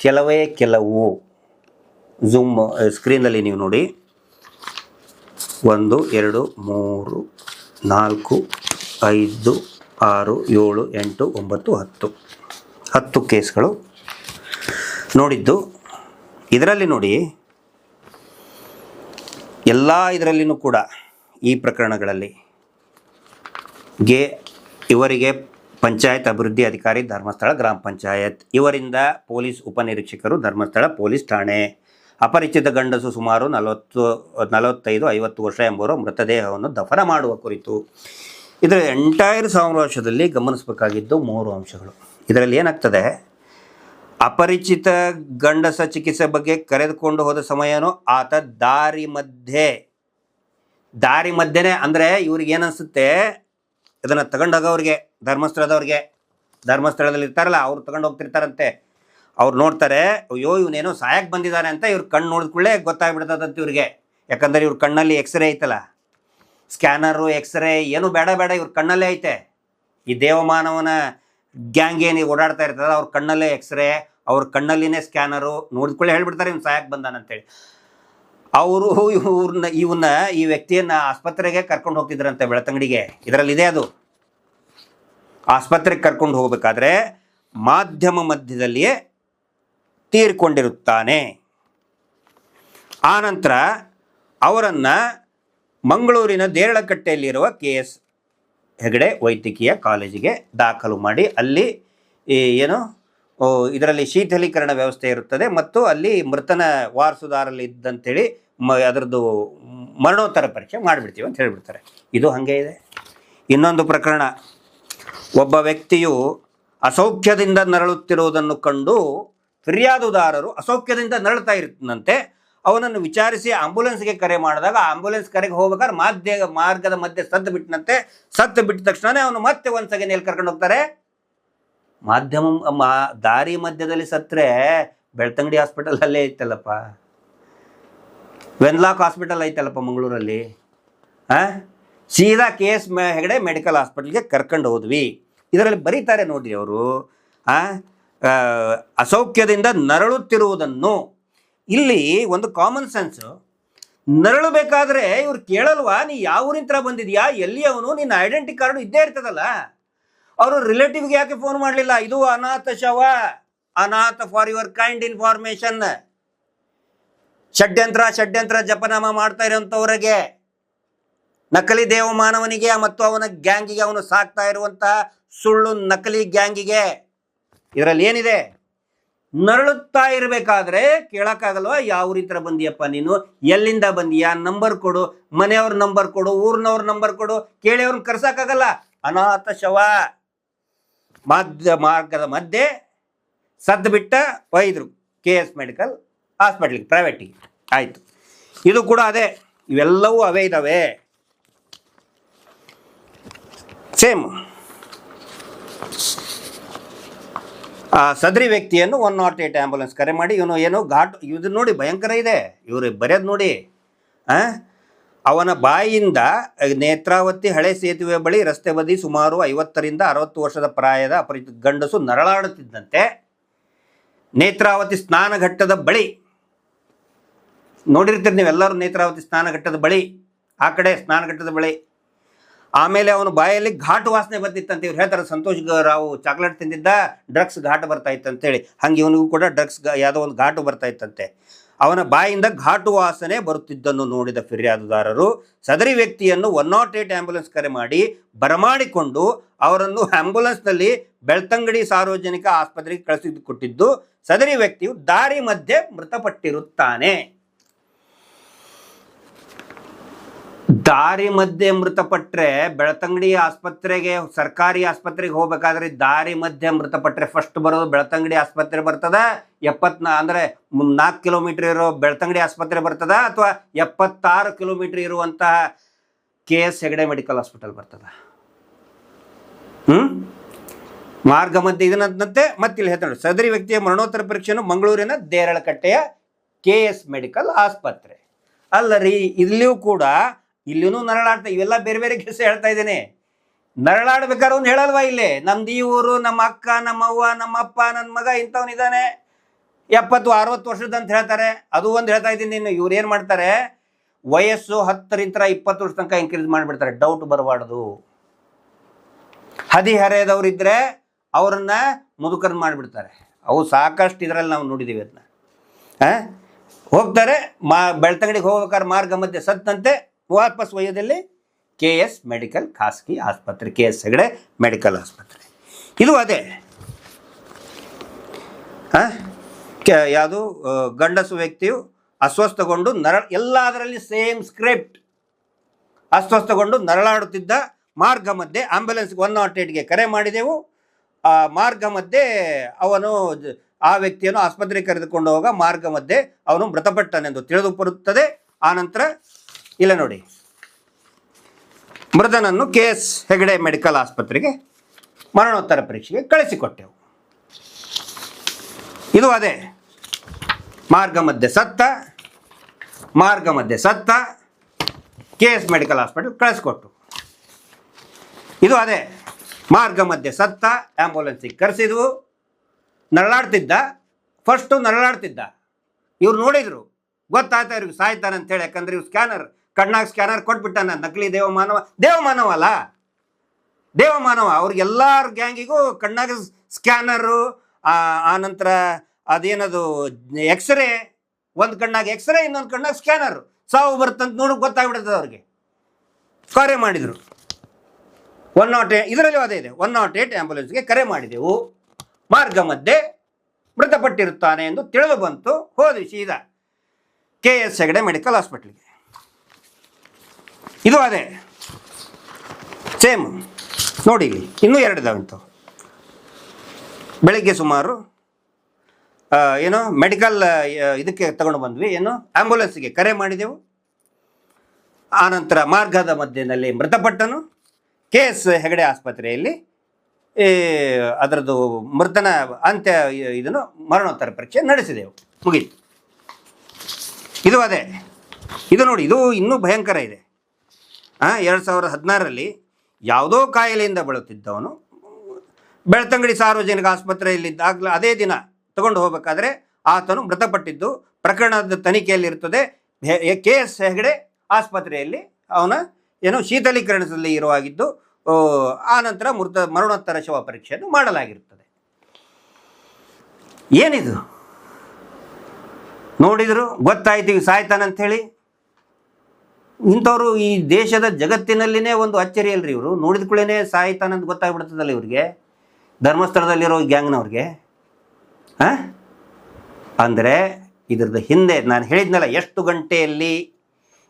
ಕೆಲವು ಝೂಮ್ ಸ್ಕ್ರೀನಲ್ಲಿ ನೀವು ನೋಡಿ. 1 2 3 4 5 6 7 8 9 10 ಕೇಸ್ಗಳು ನೋಡಿದ್ದು. ಇದರಲ್ಲಿ ನೋಡಿ, ಎಲ್ಲ ಇದರಲ್ಲಿನೂ ಕೂಡ ಈ ಪ್ರಕರಣಗಳಲ್ಲಿ ಇವರಿಗೆ ಪಂಚಾಯತ್ ಅಭಿವೃದ್ಧಿ ಅಧಿಕಾರಿ ಧರ್ಮಸ್ಥಳ ಗ್ರಾಮ ಪಂಚಾಯತ್, ಇವರಿಂದ ಪೊಲೀಸ್ ಉಪನಿರೀಕ್ಷಕರು ಧರ್ಮಸ್ಥಳ ಪೊಲೀಸ್ ಠಾಣೆ, ಅಪರಿಚಿತ ಗಂಡಸು ಸುಮಾರು 45-50 ವರ್ಷ ಎಂಬುವರ ಮೃತದೇಹವನ್ನು ದಫನ ಮಾಡುವ ಕುರಿತು. ಇದರ ಎಂಟೈರ್ ಸಮಾವೇಶದಲ್ಲಿ ಗಮನಿಸಬೇಕಾಗಿದ್ದು 3 ಅಂಶಗಳು. ಇದರಲ್ಲಿ ಏನಾಗ್ತದೆ, ಅಪರಿಚಿತ ಗಂಡಸ ಚಿಕಿತ್ಸೆ ಬಗ್ಗೆ ಕರೆದುಕೊಂಡು ಹೋದ ಸಮಯನೂ ಆತ ದಾರಿ ಮಧ್ಯೆನೇ, ಅಂದರೆ ಇವ್ರಿಗೆ ಏನನ್ಸುತ್ತೆ, ಇದನ್ನು ತಗೊಂಡೋಗೋರಿಗೆ ಧರ್ಮಸ್ಥಳದಲ್ಲಿ ಇರ್ತಾರಲ್ಲ, ಅವ್ರು ತಗೊಂಡು ಹೋಗ್ತಿರ್ತಾರಂತೆ. ಅವ್ರು ನೋಡ್ತಾರೆ, ಅಯ್ಯೋ ಇವನೇನೋ ಸಾಯಕ್ಕೆ ಬಂದಿದ್ದಾನೆ ಅಂತ ಇವ್ರು ಕಣ್ಣು ನೋಡಿದ ಕೂಡಲೇ ಗೊತ್ತಾಗ್ಬಿಡ್ತದಂತೆ ಇವ್ರಿಗೆ. ಯಾಕಂದರೆ ಇವ್ರ ಕಣ್ಣಲ್ಲಿ ಎಕ್ಸ್ರೇ ಐತಲ್ಲ, ಸ್ಕ್ಯಾನರು ಎಕ್ಸ್ರೇ ಏನು ಬೇಡ ಇವ್ರ ಕಣ್ಣಲ್ಲೇ ಐತೆ. ಈ ದೇವಮಾನವನ ಗ್ಯಾಂಗ್ ಏನು ಓಡಾಡ್ತಾ ಇರ್ತದೆ, ಅವ್ರ ಕಣ್ಣಲ್ಲೇ ಎಕ್ಸ್ರೇ, ಅವ್ರ ಕಣ್ಣಲ್ಲಿನೇ ಸ್ಕ್ಯಾನರು, ನೋಡಿದ್ಕೊಳ್ಳೆ ಹೇಳ್ಬಿಡ್ತಾರೆ ಇವ್ನು ಸಾಯಕ್ಕೆ ಬಂದಾನಂತೇಳಿ. ಅವರು ಈ ವ್ಯಕ್ತಿಯನ್ನು ಆಸ್ಪತ್ರೆಗೆ ಕರ್ಕೊಂಡು ಹೋಗ್ತಿದ್ರಂತೆ, ಬೆಳ್ತಂಗಡಿಗೆ. ಇದರಲ್ಲಿದೆ ಅದು. ಆಸ್ಪತ್ರೆಗೆ ಕರ್ಕೊಂಡು ಹೋಗಬೇಕಾದ್ರೆ ಮಾಧ್ಯಮ ಮಧ್ಯದಲ್ಲಿಯೇ ತೀರಿಕೊಂಡಿರುತ್ತಾನೆ. ಆನಂತರ ಅವರನ್ನು ಮಂಗಳೂರಿನ ದೇರಳಕಟ್ಟೆಯಲ್ಲಿರುವ KS ಹೆಗಡೆ ವೈದ್ಯಕೀಯ ಕಾಲೇಜಿಗೆ ದಾಖಲು ಮಾಡಿ, ಅಲ್ಲಿ ಇದರಲ್ಲಿ ಶೀತಲೀಕರಣ ವ್ಯವಸ್ಥೆ ಇರುತ್ತದೆ ಮತ್ತು ಅಲ್ಲಿ ಮೃತನ ವಾರಸುದಾರಲ್ಲಿ ಇದ್ದಂಥೇಳಿ ಅದರದ್ದು ಮರಣೋತ್ತರ ಪರೀಕ್ಷೆ ಮಾಡಿಬಿಡ್ತೀವಿ ಅಂತ ಹೇಳಿಬಿಡ್ತಾರೆ. ಇದು ಹಾಗೆ ಇದೆ. ಇನ್ನೊಂದು ಪ್ರಕರಣ, ಒಬ್ಬ ವ್ಯಕ್ತಿಯು ಅಸೌಖ್ಯದಿಂದ ನರಳುತ್ತಿರುವುದನ್ನು ಕಂಡು ಫಿರ್ಯಾದುದಾರರು ಅಸೌಖ್ಯದಿಂದ ನರಳುತ್ತಾ ಇರ್ತಂತೆ. ಅವನನ್ನು ವಿಚಾರಿಸಿ ಆಂಬುಲೆನ್ಸ್ಗೆ ಕರೆ ಮಾಡಿದಾಗ ಆಂಬುಲೆನ್ಸ್ ಕರೆಗೆ ಹೋಗ್ಬೇಕಾದ್ರೆ ಮಾರ್ಗದ ಮಧ್ಯೆ ಸತ್ತು ಬಿಟ್ಟ ತಕ್ಷಣ ಅವನು ಮತ್ತೆ ಒಂದ್ಸಗೆ ಎಲ್ಲಿ ಕರ್ಕೊಂಡು ಹೋಗ್ತಾರೆ, ದಾರಿ ಮಧ್ಯದಲ್ಲಿ ಸತ್ತರೆ ಬೆಳ್ತಂಗಡಿ ಹಾಸ್ಪಿಟಲ್ ಅಲ್ಲೇ ಐತಲ್ಲಪ್ಪ, ವೆನ್ಲಾಕ್ ಹಾಸ್ಪಿಟಲ್ ಐತಲ್ಲಪ್ಪ ಮಂಗಳೂರಲ್ಲಿ, ಸೀದಾ KS ಹೆಗಡೆ ಮೆಡಿಕಲ್ ಹಾಸ್ಪಿಟಲ್ಗೆ ಕರ್ಕೊಂಡು ಹೋದ್ವಿ. ಇದರಲ್ಲಿ ಬರೀತಾರೆ ನೋಡಿ ಅವರು, ಅಸೌಖ್ಯದಿಂದ ನರಳುತ್ತಿರುವುದನ್ನು. ಇಲ್ಲಿ ಒಂದು ಕಾಮನ್ ಸೆನ್ಸ್, ನರಳಬೇಕಾದ್ರೆ ಇವ್ರು ಕೇಳಲ್ವಾ, ನೀ ಯಾವ ಊರಿಂತ್ರ ಬಂದಿದ್ಯಾ, ಎಲ್ಲಿ ಅವನು, ನಿನ್ನ ಐಡೆಂಟಿ ಕಾರ್ಡು ಇದ್ದೇ ಇರ್ತದಲ್ಲ. ಅವರು ರಿಲೇಟಿವ್ಗೆ ಯಾಕೆ ಫೋನ್ ಮಾಡಲಿಲ್ಲ, ಇದು ಅನಾಥ ಶವ, ಅನಾಥ ಫಾರ್ ಯುವರ್ ಕೈಂಡ್ ಇನ್ಫಾರ್ಮೇಶನ್. ಷಡ್ಯಂತ್ರ ಜಪನಾಮ ಮಾಡ್ತಾ ಇರೋಂಥವ್ರಿಗೆ, ನಕಲಿ ದೇವಮಾನವನಿಗೆ ಮತ್ತು ಅವನ ಗ್ಯಾಂಗಿಗೆ, ಅವನು ಸಾಕ್ತಾ ಇರುವಂತಹ ಸುಳ್ಳು ನಕಲಿ ಗ್ಯಾಂಗಿಗೆ. ಇದರಲ್ಲಿ ಏನಿದೆ, ನರಳುತ್ತಾ ಇರಬೇಕಾದ್ರೆ ಕೇಳಕ್ಕಾಗಲ್ವಾ, ಯಾವ ರೀತಿ ಬಂದಿಯಪ್ಪ ನೀನು, ಎಲ್ಲಿಂದ ಬಂದೀಯಾ, ನಂಬರ್ ಕೊಡು, ಮನೆಯವ್ರ ನಂಬರ್ ಕೊಡು, ಊರಿನವ್ರ ನಂಬರ್ ಕೊಡು, ಕೇಳಿ ಅವ್ರನ್ನ ಕರ್ಸಕ್ಕಾಗಲ್ಲ. ಅನಾಥ ಶವ, ಮಾರ್ಗದ ಮಧ್ಯೆ ಸದ್ದು ಬಿಟ್ಟ ಒಯ್ದರು KS ಮೆಡಿಕಲ್ ಹಾಸ್ಪಿಟ್ಲಿಗೆ, ಪ್ರೈವೇಟಿಗೆ. ಆಯಿತು, ಇದು ಕೂಡ ಅದೇ, ಇವೆಲ್ಲವೂ ಅವೇ ಇದ್ದಾವೆ ಸೇಮ್. ಸದರಿ ವ್ಯಕ್ತಿಯನ್ನು 108 ಆಂಬುಲೆನ್ಸ್ ಕರೆ ಮಾಡಿ, ಇವನು ಏನೋ ಇದು ನೋಡಿ ಭಯಂಕರ ಇದೆ, ಇವರು ಬರೆಯೋದು ನೋಡಿ. ಅವನ ಬಾಯಿಯಿಂದ ನೇತ್ರಾವತಿ ಹಳೆ ಸೇತುವೆ ಬಳಿ ರಸ್ತೆ ಬದಿ ಸುಮಾರು 50ರಿಂದ 60 ವರ್ಷದ ಪ್ರಾಯದ ಅಪರಿಚಿತ ಗಂಡಸು ನರಳಾಡುತ್ತಿದ್ದಂತೆ ನೇತ್ರಾವತಿ ಸ್ನಾನಘಟ್ಟದ ಬಳಿ, ನೋಡಿರ್ತೀರಿ ನೀವೆಲ್ಲರೂ, ನೇತ್ರಾವತಿ ಸ್ನಾನಘಟ್ಟದ ಬಳಿ, ಆ ಕಡೆ ಸ್ನಾನಘಟ್ಟದ ಬಳಿ. ಆಮೇಲೆ ಅವನ ಬಾಯಲ್ಲಿ ಘಾಟು ವಾಸನೆ ಬರ್ತಿತ್ತಂತೆ. ಇವ್ರು ಹೇಳ್ತಾರೆ, ಸಂತೋಷ್ ರಾವ್ ಚಾಕ್ಲೇಟ್ ತಿಂದಿದ್ದ, ಡ್ರಗ್ಸ್ ಘಾಟು ಬರ್ತಾ ಇತ್ತಂತೇಳಿ. ಹಂಗೆ ಇವನಿಗೂ ಕೂಡ ಡ್ರಗ್ಸ್ ಯಾವುದೋ ಒಂದು ಘಾಟು ಬರ್ತಾ ಇತ್ತಂತೆ. ಅವನ ಬಾಯಿಂದ ಘಾಟು ವಾಸನೆ ಬರುತ್ತಿದ್ದನ್ನು ನೋಡಿದ ಫಿರ್ಯಾದುದಾರರು ಸದರಿ ವ್ಯಕ್ತಿಯನ್ನು 108 ಆಂಬುಲೆನ್ಸ್ ಕರೆ ಮಾಡಿ ಬರಮಾಡಿಕೊಂಡು ಅವರನ್ನು ಆಂಬುಲೆನ್ಸ್ನಲ್ಲಿ ಬೆಳ್ತಂಗಡಿ ಸಾರ್ವಜನಿಕ ಆಸ್ಪತ್ರೆಗೆ ಕಳಿಸಿಕೊಟ್ಟಿದ್ದು, ಸದರಿ ವ್ಯಕ್ತಿಯು ದಾರಿ ಮಧ್ಯೆ ಮೃತಪಟ್ಟಿರುತ್ತಾನೆ. ದಾರಿ ಮಧ್ಯೆ ಮೃತಪಟ್ಟರೆ ಬೆಳ್ತಂಗಡಿ ಆಸ್ಪತ್ರೆಗೆ, ಸರ್ಕಾರಿ ಆಸ್ಪತ್ರೆಗೆ ಹೋಗ್ಬೇಕಾದ್ರೆ ದಾರಿ ಮಧ್ಯೆ ಮೃತಪಟ್ಟರೆ ಫಸ್ಟ್ ಬರೋದು ಬೆಳ್ತಂಗಡಿ ಆಸ್ಪತ್ರೆ ಬರ್ತದ, 74 ಅಂದರೆ 4 ಕಿಲೋಮೀಟರ್ ಇರೋ ಬೆಳ್ತಂಗಡಿ ಆಸ್ಪತ್ರೆ ಬರ್ತದ, ಅಥವಾ 76 ಕಿಲೋಮೀಟರ್ ಇರುವಂತಹ KS ಹೆಗಡೆ ಮೆಡಿಕಲ್ ಹಾಸ್ಪಿಟಲ್ ಬರ್ತದ. ಮಾರ್ಗ ಮಧ್ಯೆ ಇದನ್ನಂತೆ ಮತ್ತೆ ಇಲ್ಲಿ ಹೇಳ್ತಾರೆ, ಸದರಿ ವ್ಯಕ್ತಿಯ ಮರಣೋತ್ತರ ಪರೀಕ್ಷೆಯನ್ನು ಮಂಗಳೂರಿನ ದೇರಳಕಟ್ಟೆಯ KS ಮೆಡಿಕಲ್ ಆಸ್ಪತ್ರೆ. ಅಲ್ಲ ರೀ, ಇಲ್ಲಿಯೂ ಕೂಡ ಇಲ್ಲಿನೂ ನರಳಾಡ್ತಾ, ಇವೆಲ್ಲ ಬೇರೆ ಬೇರೆ ಕೆಲಸ ಹೇಳ್ತಾ ಇದ್ದೇನೆ. ನರಳಾಡ್ಬೇಕಾದ್ರೆ ಅವ್ನು ಹೇಳಲ್ವಾ ಇಲ್ಲಿ ನಮ್ದು ಈ ಊರು, ನಮ್ಮ ಅಕ್ಕ, ನಮ್ಮ ಅವ್ವ, ನಮ್ಮ ಅಪ್ಪ, ನನ್ನ ಮಗ ಇಂಥವನಿದ್ದಾನೆ 70-60 ವರ್ಷದ ಅಂತ ಹೇಳ್ತಾರೆ. ಅದು ಒಂದು ಹೇಳ್ತಾ ಇದ್ದೀನಿ. ಇನ್ನು ಇವ್ರು ಏನು ಮಾಡ್ತಾರೆ, ವಯಸ್ಸು 10ರಿಂದ 20 ವರ್ಷ ತನಕ ಇನ್ಕ್ರೀಸ್ ಮಾಡಿಬಿಡ್ತಾರೆ, ಡೌಟ್ ಬರಬಾರ್ದು. ಹದಿಹರೆಯದವ್ರು ಇದ್ರೆ ಅವ್ರನ್ನ ಮುದುಕರ್ ಮಾಡಿಬಿಡ್ತಾರೆ. ಅವು ಸಾಕಷ್ಟು ಇದರಲ್ಲಿ ನಾವು ನೋಡಿದ್ದೀವಿ. ಅದನ್ನ ಹೋಗ್ತಾರೆ, ಬೆಳ್ತಂಗಡಿಗೆ ಹೋಗ್ಬೇಕಾದ್ರೆ ಮಾರ್ಗ ಮಧ್ಯೆ ಸತ್ತಂತೆ ವಾಪಸ್ ಒಯ್ಯೋದಲ್ಲಿ KS ಮೆಡಿಕಲ್ ಖಾಸಗಿ ಆಸ್ಪತ್ರೆ, KS ಹೆಗಡೆ ಮೆಡಿಕಲ್ ಆಸ್ಪತ್ರೆ. ಇದು ಅದೇ ಯಾವುದು, ಗಂಡಸು ವ್ಯಕ್ತಿಯು ಅಸ್ವಸ್ಥಗೊಂಡು ಎಲ್ಲದರಲ್ಲಿ ಸೇಮ್ ಸ್ಕ್ರಿಪ್ಟ್. ಅಸ್ವಸ್ಥಗೊಂಡು ನರಳಾಡುತ್ತಿದ್ದ ಮಾರ್ಗ ಮಧ್ಯೆ ಆಂಬ್ಯುಲೆನ್ಸ್ಗೆ 108ಗೆ ಕರೆ ಮಾಡಿದೆವು. ಆ ಮಾರ್ಗ ಮಧ್ಯೆ ಅವನು ಆ ವ್ಯಕ್ತಿಯನ್ನು ಆಸ್ಪತ್ರೆಗೆ ಕರೆದುಕೊಂಡು ಹೋಗ ಮಾರ್ಗ ಮಧ್ಯೆ ಅವನು ಮೃತಪಟ್ಟನೆಂದು ತಿಳಿದು ಬರುತ್ತದೆ. ಆನಂತರ ಇಲ್ಲ ನೋಡಿ, ಮೃತನನ್ನು KS ಹೆಗಡೆ ಮೆಡಿಕಲ್ ಆಸ್ಪತ್ರೆಗೆ ಮರಣೋತ್ತರ ಪರೀಕ್ಷೆಗೆ ಕಳಿಸಿಕೊಟ್ಟೆವು. ಇದು ಅದೇ ಮಾರ್ಗ ಮಧ್ಯೆ ಸತ್ತ KS ಮೆಡಿಕಲ್ ಹಾಸ್ಪಿಟಲ್ ಕಳಿಸ್ಕೊಟ್ಟು. ಇದು ಅದೇ ಮಾರ್ಗ ಮಧ್ಯೆ ಸತ್ತ, ಆಂಬ್ಯುಲೆನ್ಸಿಗೆ ಕರೆಸಿದ್ವು. ನರಳಾಡ್ತಿದ್ದ, ಫಸ್ಟು ನರಳಾಡ್ತಿದ್ದ. ಇವ್ರು ನೋಡಿದ್ರು, ಗೊತ್ತಾಯ್ತಾ ಇವ್ರಿಗೆ ಸಾಯ್ತಾನೆ ಅಂತೇಳಿ. ಯಾಕಂದ್ರೆ ಇವ್ರು ಕಣ್ಣಾಗ ಸ್ಕ್ಯಾನರ್ ಕೊಟ್ಬಿಟ್ಟಾನ. ನಕಲಿ ದೇವಮಾನವ ಅಲ್ಲ, ದೇವಮಾನವ. ಅವ್ರಿಗೆಲ್ಲರ ಗ್ಯಾಂಗಿಗೂ ಕಣ್ಣಾಗ ಸ್ಕ್ಯಾನರು, ಆನಂತರ ಅದೇನದು ಎಕ್ಸ್ರೇ, ಒಂದು ಕಣ್ಣಾಗ ಎಕ್ಸ್ರೇ, ಇನ್ನೊಂದು ಕಣ್ಣಾಗ ಸ್ಕ್ಯಾನರ್. ಸಾವು ಬರ್ತಂತ ನೋಡಿ ಗೊತ್ತಾಗ್ಬಿಡ್ತದೆ ಅವ್ರಿಗೆ. ಕರೆ ಮಾಡಿದರು 108, ಇದರಲ್ಲೂ ಅದೇ ಇದೆ. 108 ಆಂಬ್ಯುಲೆನ್ಸ್ಗೆ ಕರೆ ಮಾಡಿದೆವು. ಮಾರ್ಗ ಮಧ್ಯೆ ಮೃತಪಟ್ಟಿರುತ್ತಾನೆ ಎಂದು ತಿಳಿದು ಬಂತು. ಹೋದ್ವಿ ಸೀದಾ KS ಹೆಗಡೆ ಮೆಡಿಕಲ್ ಹಾಸ್ಪಿಟ್ಲಿಗೆ. ಇದು ಅದೇ ಸೇಮ್ ನೋಡಿ. ಇಲ್ಲಿ ಇನ್ನೂ 2 ಇದಾವಂತು. ಬೆಳಿಗ್ಗೆ ಸುಮಾರು ಮೆಡಿಕಲ್ ಇದಕ್ಕೆ ತಗೊಂಡು ಬಂದ್ವಿ, ಆಂಬ್ಯುಲೆನ್ಸ್ಗೆ ಕರೆ ಮಾಡಿದೆವು. ಆನಂತರ ಮಾರ್ಗದ ಮಧ್ಯದಲ್ಲಿ ಮೃತಪಟ್ಟನು. KS ಹೆಗಡೆ ಆಸ್ಪತ್ರೆಯಲ್ಲಿ ಅದರದ್ದು ಮೃತನ ಅಂತ್ಯ ಇದನ್ನು ಮರಣೋತ್ತರ ಪರೀಕ್ಷೆ ನಡೆಸಿದೆವು, ಮುಗೀತು. ಇದು ಅದೇ. ಇದು ನೋಡಿ, ಇದು ಇನ್ನೂ ಭಯಂಕರ ಇದೆ. 2016ರಲ್ಲಿ ಯಾವುದೋ ಕಾಯಿಲೆಯಿಂದ ಬಳಲುತ್ತಿದ್ದವನು ಬೆಳ್ತಂಗಡಿ ಸಾರ್ವಜನಿಕ ಆಸ್ಪತ್ರೆಯಲ್ಲಿದ್ದಾಗಲೂ ಅದೇ ದಿನ ತಗೊಂಡು ಹೋಗಬೇಕಾದ್ರೆ ಆತನು ಮೃತಪಟ್ಟಿದ್ದು ಪ್ರಕರಣದ ತನಿಖೆಯಲ್ಲಿರುತ್ತದೆ. KS ಹೆಗಡೆ ಆಸ್ಪತ್ರೆಯಲ್ಲಿ ಅವನ ಶೀತಲೀಕರಣದಲ್ಲಿ ಇರುವಾಗಿದ್ದು, ಆನಂತರ ಮರಣೋತ್ತರ ಶವ ಪರೀಕ್ಷೆಯನ್ನು ಮಾಡಲಾಗಿರುತ್ತದೆ. ಏನಿದು ನೋಡಿದ್ರು ಗೊತ್ತಾಯ್ತು ಸಾಯ್ತಾನಂಥೇಳಿ. ಇಂಥವ್ರು ಈ ದೇಶದ ಜಗತ್ತಿನಲ್ಲಿನೇ ಒಂದು ಅಚ್ಚರಿ ಅಲ್ರಿ. ಇವರು ನೋಡಿದ ಕೂಡಲೇ ಸಾಯ್ತಾನಂತ ಗೊತ್ತಾಗ್ಬಿಡ್ತದಲ್ಲ ಇವ್ರಿಗೆ, ಧರ್ಮಸ್ಥಳದಲ್ಲಿರೋ ಗ್ಯಾಂಗ್ನವ್ರಿಗೆ. ಅಂದರೆ ಇದ್ರದ್ದು ಹಿಂದೆ ನಾನು ಹೇಳಿದ್ನಲ್ಲ, ಎಷ್ಟು ಗಂಟೆಯಲ್ಲಿ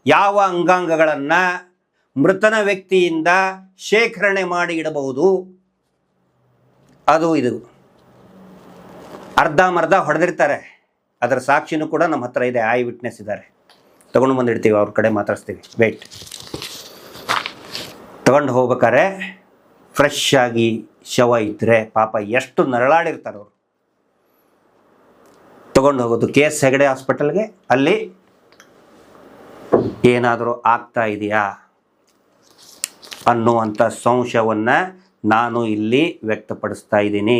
ಯಾವ ಅಂಗಾಂಗಗಳನ್ನು ಮೃತನ ವ್ಯಕ್ತಿಯಿಂದ ಶೇಖರಣೆ ಮಾಡಿ ಇಡಬಹುದು, ಅದು ಇದು ಅರ್ಧಂಬರ್ಧ ಹೊಡೆದಿರ್ತಾರೆ. ಅದರ ಸಾಕ್ಷಿನೂ ಕೂಡ ನಮ್ಮ ಹತ್ರ ಇದೆ, ಐ ವಿಟ್ನೆಸ್ ಇದ್ದಾರೆ. ತಗೊಂಡು ಬಂದಿಡ್ತೀವಿ, ಅವ್ರ ಕಡೆ ಮಾತಾಡಿಸ್ತೀವಿ. ವೇಟ್ ತಗೊಂಡು ಹೋಗ್ಬೇಕಾರೆ ಫ್ರೆಶ್ ಆಗಿ ಶವ ಇದ್ದರೆ ಪಾಪ ಎಷ್ಟು ನರಳಾಡಿರ್ತಾರೆ ಅವರು. ತಗೊಂಡು ಹೋಗೋದು KS ಹೆಗಡೆ ಹಾಸ್ಪಿಟಲ್ಗೆ. ಅಲ್ಲಿ ಏನಾದರೂ ಆಗ್ತಾ ಇದೆಯಾ ಅನ್ನುವಂಥ ಸಂಶಯವನ್ನು ನಾನು ಇಲ್ಲಿ ವ್ಯಕ್ತಪಡಿಸ್ತಾ ಇದ್ದೀನಿ.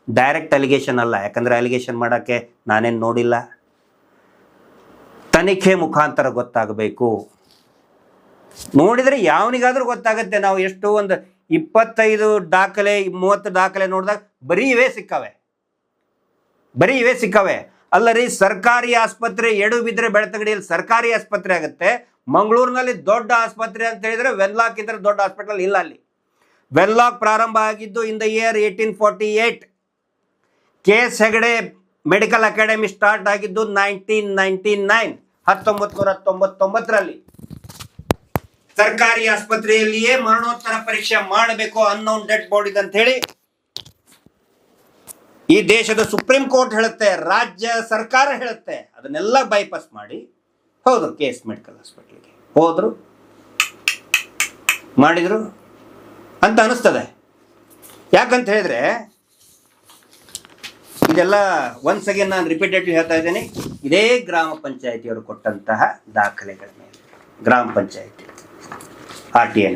ಡೈರೆಕ್ಟ್ ಅಲಿಗೇಷನ್ ಅಲ್ಲ, ಯಾಕಂದರೆ ಅಲಿಗೇಷನ್ ಮಾಡೋಕ್ಕೆ ನಾನೇನು ನೋಡಿಲ್ಲ. ತನಿಖೆ ಮುಖಾಂತರ ಗೊತ್ತಾಗಬೇಕು. ನೋಡಿದರೆ ಯಾವನಿಗಾದರೂ ಗೊತ್ತಾಗುತ್ತೆ. ನಾವು ಎಷ್ಟು ಒಂದು 25 ದಾಖಲೆ 30 ದಾಖಲೆ ನೋಡಿದಾಗ ಬರೀ ಇವೇ ಸಿಕ್ಕವೆ. ಅಲ್ಲರಿ, ಸರ್ಕಾರಿ ಆಸ್ಪತ್ರೆ ಎಡು ಬಿದ್ದರೆ ಬೆಳ್ತಂಗಡಿಯಲ್ಲಿ ಸರ್ಕಾರಿ ಆಸ್ಪತ್ರೆ ಆಗುತ್ತೆ. ಮಂಗಳೂರಿನಲ್ಲಿ ದೊಡ್ಡ ಆಸ್ಪತ್ರೆ ಅಂತ ಹೇಳಿದರೆ ವೆನ್ಲಾಕ್ ಇದ್ರೆ ದೊಡ್ಡ ಹಾಸ್ಪಿಟಲ್ ಇಲ್ಲ. ಅಲ್ಲಿ ವೆನ್ಲಾಕ್ ಪ್ರಾರಂಭ ಆಗಿದ್ದು in the year 1848. KS Hegde medical academy start ಆಗಿದ್ದು 1999, 1999ರಲ್ಲಿ. ಸರ್ಕಾರಿ ಆಸ್ಪತ್ರೆಯಲ್ಲಿಯೇ ಮರಣೋತ್ತರ ಪರೀಕ್ಷೆ ಮಾಡಬೇಕು ಅನ್ನೋನ್ ಡೆಡ್ ಬಾಡಿದ್ ಅಂತ ಹೇಳಿ ಈ ದೇಶದ ಸುಪ್ರೀಂ ಕೋರ್ಟ್ ಹೇಳುತ್ತೆ, ರಾಜ್ಯ ಸರ್ಕಾರ ಹೇಳುತ್ತೆ. ಅದನ್ನೆಲ್ಲ ಬೈಪಾಸ್ ಮಾಡಿ ಹೋದ್ರು KS ಮೆಡಿಕಲ್ ಹಾಸ್ಪಿಟಲ್ಗೆ, ಹೋದ್ರು ಮಾಡಿದ್ರು ಅಂತ ಅನಿಸ್ತದೆ. ಯಾಕಂತ ಹೇಳಿದ್ರೆ ಇದೆಲ್ಲ ಒನ್ಸ್ ಅಗೇನ್ ನಾನು ರಿಪೀಟೆಡ್ಲಿ ಹೇಳ್ತಾ ಇದ್ದೇನೆ, ಇದೇ ಗ್ರಾಮ ಪಂಚಾಯತಿಯವರು ಕೊಟ್ಟಂತಹ ದಾಖಲೆಗಳ ಮೇಲೆ, ಗ್ರಾಮ ಪಂಚಾಯತಿ RTI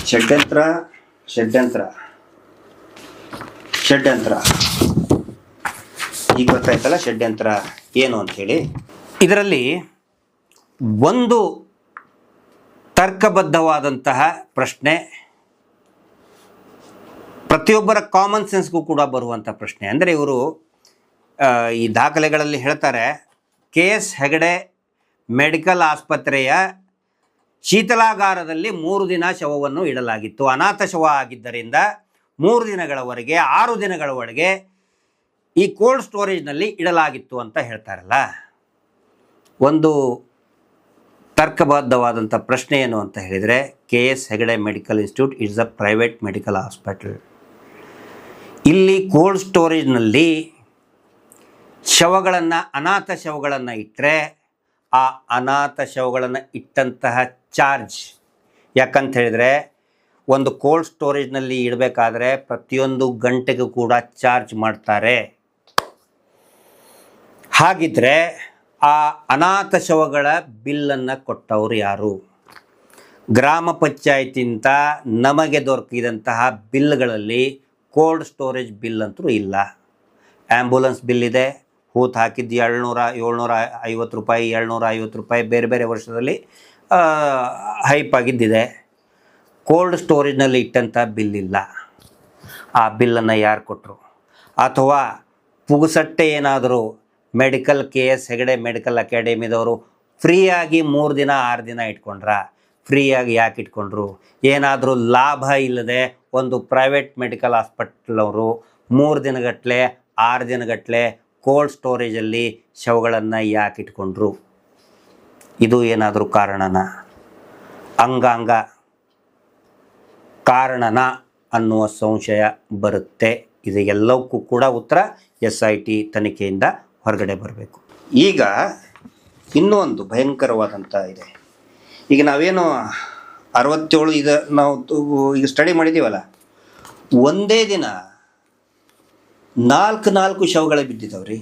ಷಡ್ಯಂತ್ರ ಷಡ್ಯಂತ್ರ ಷಡ್ಯಂತ್ರ ಈಗ ಗೊತ್ತಾಯ್ತಲ್ಲ ಷಡ್ಯಂತ್ರ ಏನು ಅಂಥೇಳಿ. ಇದರಲ್ಲಿ ಒಂದು ತರ್ಕಬದ್ಧವಾದಂತಹ ಪ್ರಶ್ನೆ, ಪ್ರತಿಯೊಬ್ಬರ ಕಾಮನ್ ಸೆನ್ಸ್ಗೂ ಕೂಡ ಬರುವಂಥ ಪ್ರಶ್ನೆ. ಅಂದರೆ ಇವರು ಈ ದಾಖಲೆಗಳಲ್ಲಿ ಹೇಳ್ತಾರೆ, KS ಹೆಗಡೆ ಮೆಡಿಕಲ್ ಆಸ್ಪತ್ರೆಯ ಶೀತಲಾಗಾರದಲ್ಲಿ 3 ದಿನ ಶವವನ್ನು ಇಡಲಾಗಿತ್ತು. ಅನಾಥ ಶವ ಆಗಿದ್ದರಿಂದ 3 ದಿನಗಳವರೆಗೆ 6 ದಿನಗಳವರೆಗೆ ಈ ಕೋಲ್ಡ್ ಸ್ಟೋರೇಜ್ನಲ್ಲಿ ಇಡಲಾಗಿತ್ತು ಅಂತ ಹೇಳ್ತಾರಲ್ಲ. ಒಂದು ತರ್ಕಬದ್ಧವಾದಂಥ ಪ್ರಶ್ನೆ ಏನು ಅಂತ ಹೇಳಿದರೆ, KS Hegde medical institute is a private medical hospital. ಇಲ್ಲಿ ಕೋಲ್ಡ್ ಸ್ಟೋರೇಜ್ನಲ್ಲಿ ಶವಗಳನ್ನು, ಅನಾಥ ಶವಗಳನ್ನು ಇಟ್ಟರೆ ಆ ಅನಾಥ ಶವಗಳನ್ನು ಇಟ್ಟಂತಹ ಚಾರ್ಜ್, ಯಾಕಂತ ಹೇಳಿದರೆ ಒಂದು ಕೋಲ್ಡ್ ಸ್ಟೋರೇಜ್ನಲ್ಲಿ ಇಡಬೇಕಾದ್ರೆ ಪ್ರತಿಯೊಂದು ಗಂಟೆಗೂ ಕೂಡ ಚಾರ್ಜ್ ಮಾಡ್ತಾರೆ. ಹಾಗಿದ್ರೆ ಆ ಅನಾಥ ಶವಗಳ ಬಿಲ್ಲನ್ನು ಕೊಟ್ಟವರು ಯಾರು? ಗ್ರಾಮ ಪಂಚಾಯತಿಂದ ನಮಗೆ ದೊರಕಿದಂತಹ ಬಿಲ್ಗಳಲ್ಲಿ ಕೋಲ್ಡ್ ಸ್ಟೋರೇಜ್ ಬಿಲ್ ಅಂತೂ ಇಲ್ಲ. ಆ್ಯಂಬುಲೆನ್ಸ್ ಬಿಲ್ ಇದೆ, ಹೂತು ಹಾಕಿದ್ದು 750 ರೂಪಾಯಿ, 750 ರೂಪಾಯಿ, ಬೇರೆ ಬೇರೆ ವರ್ಷದಲ್ಲಿ ಹೈಪ್ ಆಗಿದ್ದಿದೆ. ಕೋಲ್ಡ್ ಸ್ಟೋರೇಜ್ನಲ್ಲಿ ಇಟ್ಟಂಥ ಬಿಲ್ ಇಲ್ಲ. ಆ ಬಿಲ್ಲನ್ನು ಯಾರು ಕೊಟ್ಟರು? ಅಥವಾ ಪುಗುಸಟ್ಟೆ ಏನಾದರೂ ಮೆಡಿಕಲ್ KS ಹೆಗಡೆ ಮೆಡಿಕಲ್ ಅಕಾಡೆಮಿದವರು ಫ್ರೀಯಾಗಿ 3 ದಿನ 6 ದಿನ ಇಟ್ಕೊಂಡ್ರ? ಫ್ರೀಯಾಗಿ ಯಾಕೆ ಇಟ್ಕೊಂಡ್ರು? ಏನಾದರೂ ಲಾಭ ಇಲ್ಲದೆ ಒಂದು ಪ್ರೈವೇಟ್ ಮೆಡಿಕಲ್ ಹಾಸ್ಪಿಟಲ್ ಅವರು 3 ದಿನಗಟ್ಟಲೆ 6 ದಿನಗಟ್ಟಲೆ ಕೋಲ್ಡ್ ಸ್ಟೋರೇಜಲ್ಲಿ ಶವಗಳನ್ನು ಯಾಕೆ ಇಟ್ಕೊಂಡ್ರು? ಇದು ಏನಾದರೂ ಕಾರಣನ? ಅಂಗಾಂಗ ಕಾರಣನ ಅನ್ನುವ ಸಂಶಯ ಬರುತ್ತೆ. ಇದು ಎಲ್ಲವಕ್ಕೂ ಕೂಡ ಉತ್ತರ SIT ತನಿಖೆಯಿಂದ ಹೊರಗಡೆ ಬರಬೇಕು. ಈಗ ಇನ್ನೂ ಒಂದು ಭಯಂಕರವಾದಂಥ ಇದೆ. ಈಗ ನಾವೇನು 67 ಇದು ನಾವು ಈಗ ಸ್ಟಡಿ ಮಾಡಿದ್ದೀವಲ್ಲ, ಒಂದೇ ದಿನ 4 ಶವಗಳು ಬಿದ್ದಿದ್ದಾವ್ರಿ.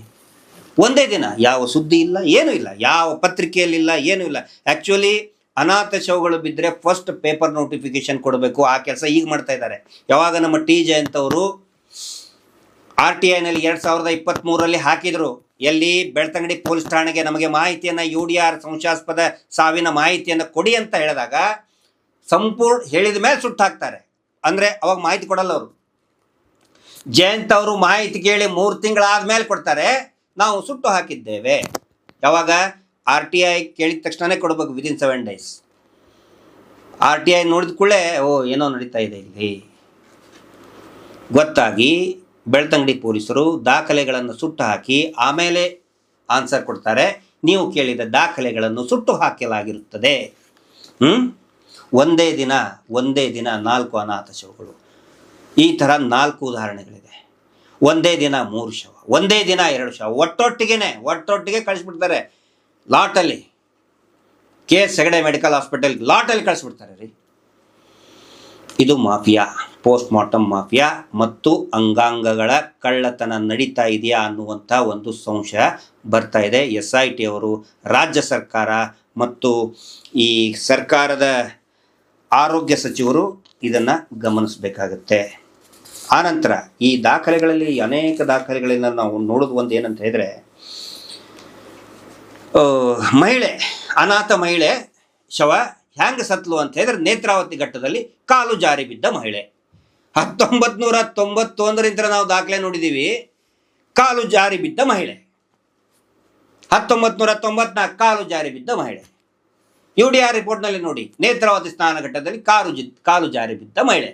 ಒಂದೇ ದಿನ ಯಾವ ಸುದ್ದಿ ಇಲ್ಲ, ಏನೂ ಇಲ್ಲ, ಯಾವ ಪತ್ರಿಕೆಯಲ್ಲಿಲ್ಲ, ಏನೂ ಇಲ್ಲ. ಆ್ಯಕ್ಚುಲಿ ಅನಾಥ ಶವಗಳು ಬಿದ್ದರೆ ಫಸ್ಟ್ ಪೇಪರ್ ನೋಟಿಫಿಕೇಶನ್ ಕೊಡಬೇಕು. ಆ ಕೆಲಸ ಈಗ ಮಾಡ್ತಾ ಇದ್ದಾರೆ. ಯಾವಾಗ ನಮ್ಮ T ಜಯಂತ್ ಅವರು RTIನಲ್ಲಿ 2023ರಲ್ಲಿ ಹಾಕಿದರು, ಎಲ್ಲಿ ಬೆಳ್ತಂಗಡಿ ಪೊಲೀಸ್ ಠಾಣೆಗೆ ನಮಗೆ ಮಾಹಿತಿಯನ್ನು, UDR ಸಂಶಯಾಸ್ಪದ ಸಾವಿನ ಮಾಹಿತಿಯನ್ನು ಕೊಡಿ ಅಂತ ಹೇಳಿದಾಗ ಸಂಪೂರ್ಣ ಹೇಳಿದ ಮೇಲೆ ಸುಟ್ಟು ಹಾಕ್ತಾರೆ. ಅಂದರೆ ಅವಾಗ ಮಾಹಿತಿ ಕೊಡಲ್ಲ ಅವರು. ಜಯಂತ್ ಅವರು ಮಾಹಿತಿ ಕೇಳಿ 3 ತಿಂಗಳಾದ ಮೇಲೆ ಕೊಡ್ತಾರೆ, ನಾವು ಸುಟ್ಟು ಹಾಕಿದ್ದೇವೆ. ಯಾವಾಗ RTI ಕೇಳಿದ ತಕ್ಷಣವೇ ಕೊಡಬೇಕು, ವಿದಿನ್ 7 days. RTI ನೋಡಿದ ಕೂಡಲೇ ಏನೋ ನಡೀತಾ ಇದೆ ಇಲ್ಲಿ ಗೊತ್ತಾಗಿ ಬೆಳ್ತಂಗಡಿ ಪೊಲೀಸರು ದಾಖಲೆಗಳನ್ನು ಸುಟ್ಟು ಹಾಕಿ ಆಮೇಲೆ ಆನ್ಸರ್ ಕೊಡ್ತಾರೆ, ನೀವು ಕೇಳಿದ ದಾಖಲೆಗಳನ್ನು ಸುಟ್ಟು ಹಾಕಲಾಗಿರುತ್ತದೆ. ಒಂದೇ ದಿನ 4 ಅನಾಥ ಶವಗಳು. ಈ ಥರ 4 ಉದಾಹರಣೆಗಳಿದೆ. ಒಂದೇ ದಿನ 3 ಶವ, ಒಂದೇ ದಿನ 2 ಶವ, ಒಟ್ಟೊಟ್ಟಿಗೆ ಕಳಿಸ್ಬಿಡ್ತಾರೆ ಲಾಟಲ್ಲಿ. KS ಹೆಗಡೆ ಮೆಡಿಕಲ್ ಹಾಸ್ಪಿಟಲ್ ಲಾಟಲ್ಲಿ ಕಳಿಸ್ಬಿಡ್ತಾರೆ ರೀ. ಇದು ಮಾಫಿಯಾ, ಪೋಸ್ಟ್ ಮಾರ್ಟಮ್ ಮಾಫಿಯಾ ಮತ್ತು ಅಂಗಾಂಗಗಳ ಕಳ್ಳತನ ನಡೀತಾ ಇದೆಯಾ ಅನ್ನುವಂಥ ಒಂದು ಸಂಶಯ ಬರ್ತಾ ಇದೆ. SIT ಅವರು, ರಾಜ್ಯ ಸರ್ಕಾರ ಮತ್ತು ಈ ಸರ್ಕಾರದ ಆರೋಗ್ಯ ಸಚಿವರು ಇದನ್ನು ಗಮನಿಸಬೇಕಾಗತ್ತೆ. ಆನಂತರ ಈ ದಾಖಲೆಗಳಲ್ಲಿ ಅನೇಕ ದಾಖಲೆಗಳಿಂದ ನಾವು ನೋಡೋದು ಒಂದು ಏನಂತ ಹೇಳಿದರೆ, ಮಹಿಳೆ, ಅನಾಥ ಮಹಿಳೆ ಶವ ಹ್ಯಾಂಗೆ ಸತ್ಲು ಅಂತ ಹೇಳಿದ್ರೆ ನೇತ್ರಾವತಿ ಘಟ್ಟದಲ್ಲಿ ಕಾಲು ಜಾರಿ ಬಿದ್ದ ಮಹಿಳೆ. 1991ರಿಂದ ನಾವು ದಾಖಲೆ ನೋಡಿದ್ದೀವಿ. ಕಾಲು ಜಾರಿ ಬಿದ್ದ ಮಹಿಳೆ 1994 ಕಾಲು ಜಾರಿ ಬಿದ್ದ ಮಹಿಳೆ. UDR ರಿಪೋರ್ಟ್ನಲ್ಲಿ ನೋಡಿ, ನೇತ್ರಾವತಿ ಸ್ನಾನಘಟ್ಟದಲ್ಲಿ ಕಾಲು ಜಾರಿ ಬಿದ್ದ ಮಹಿಳೆ.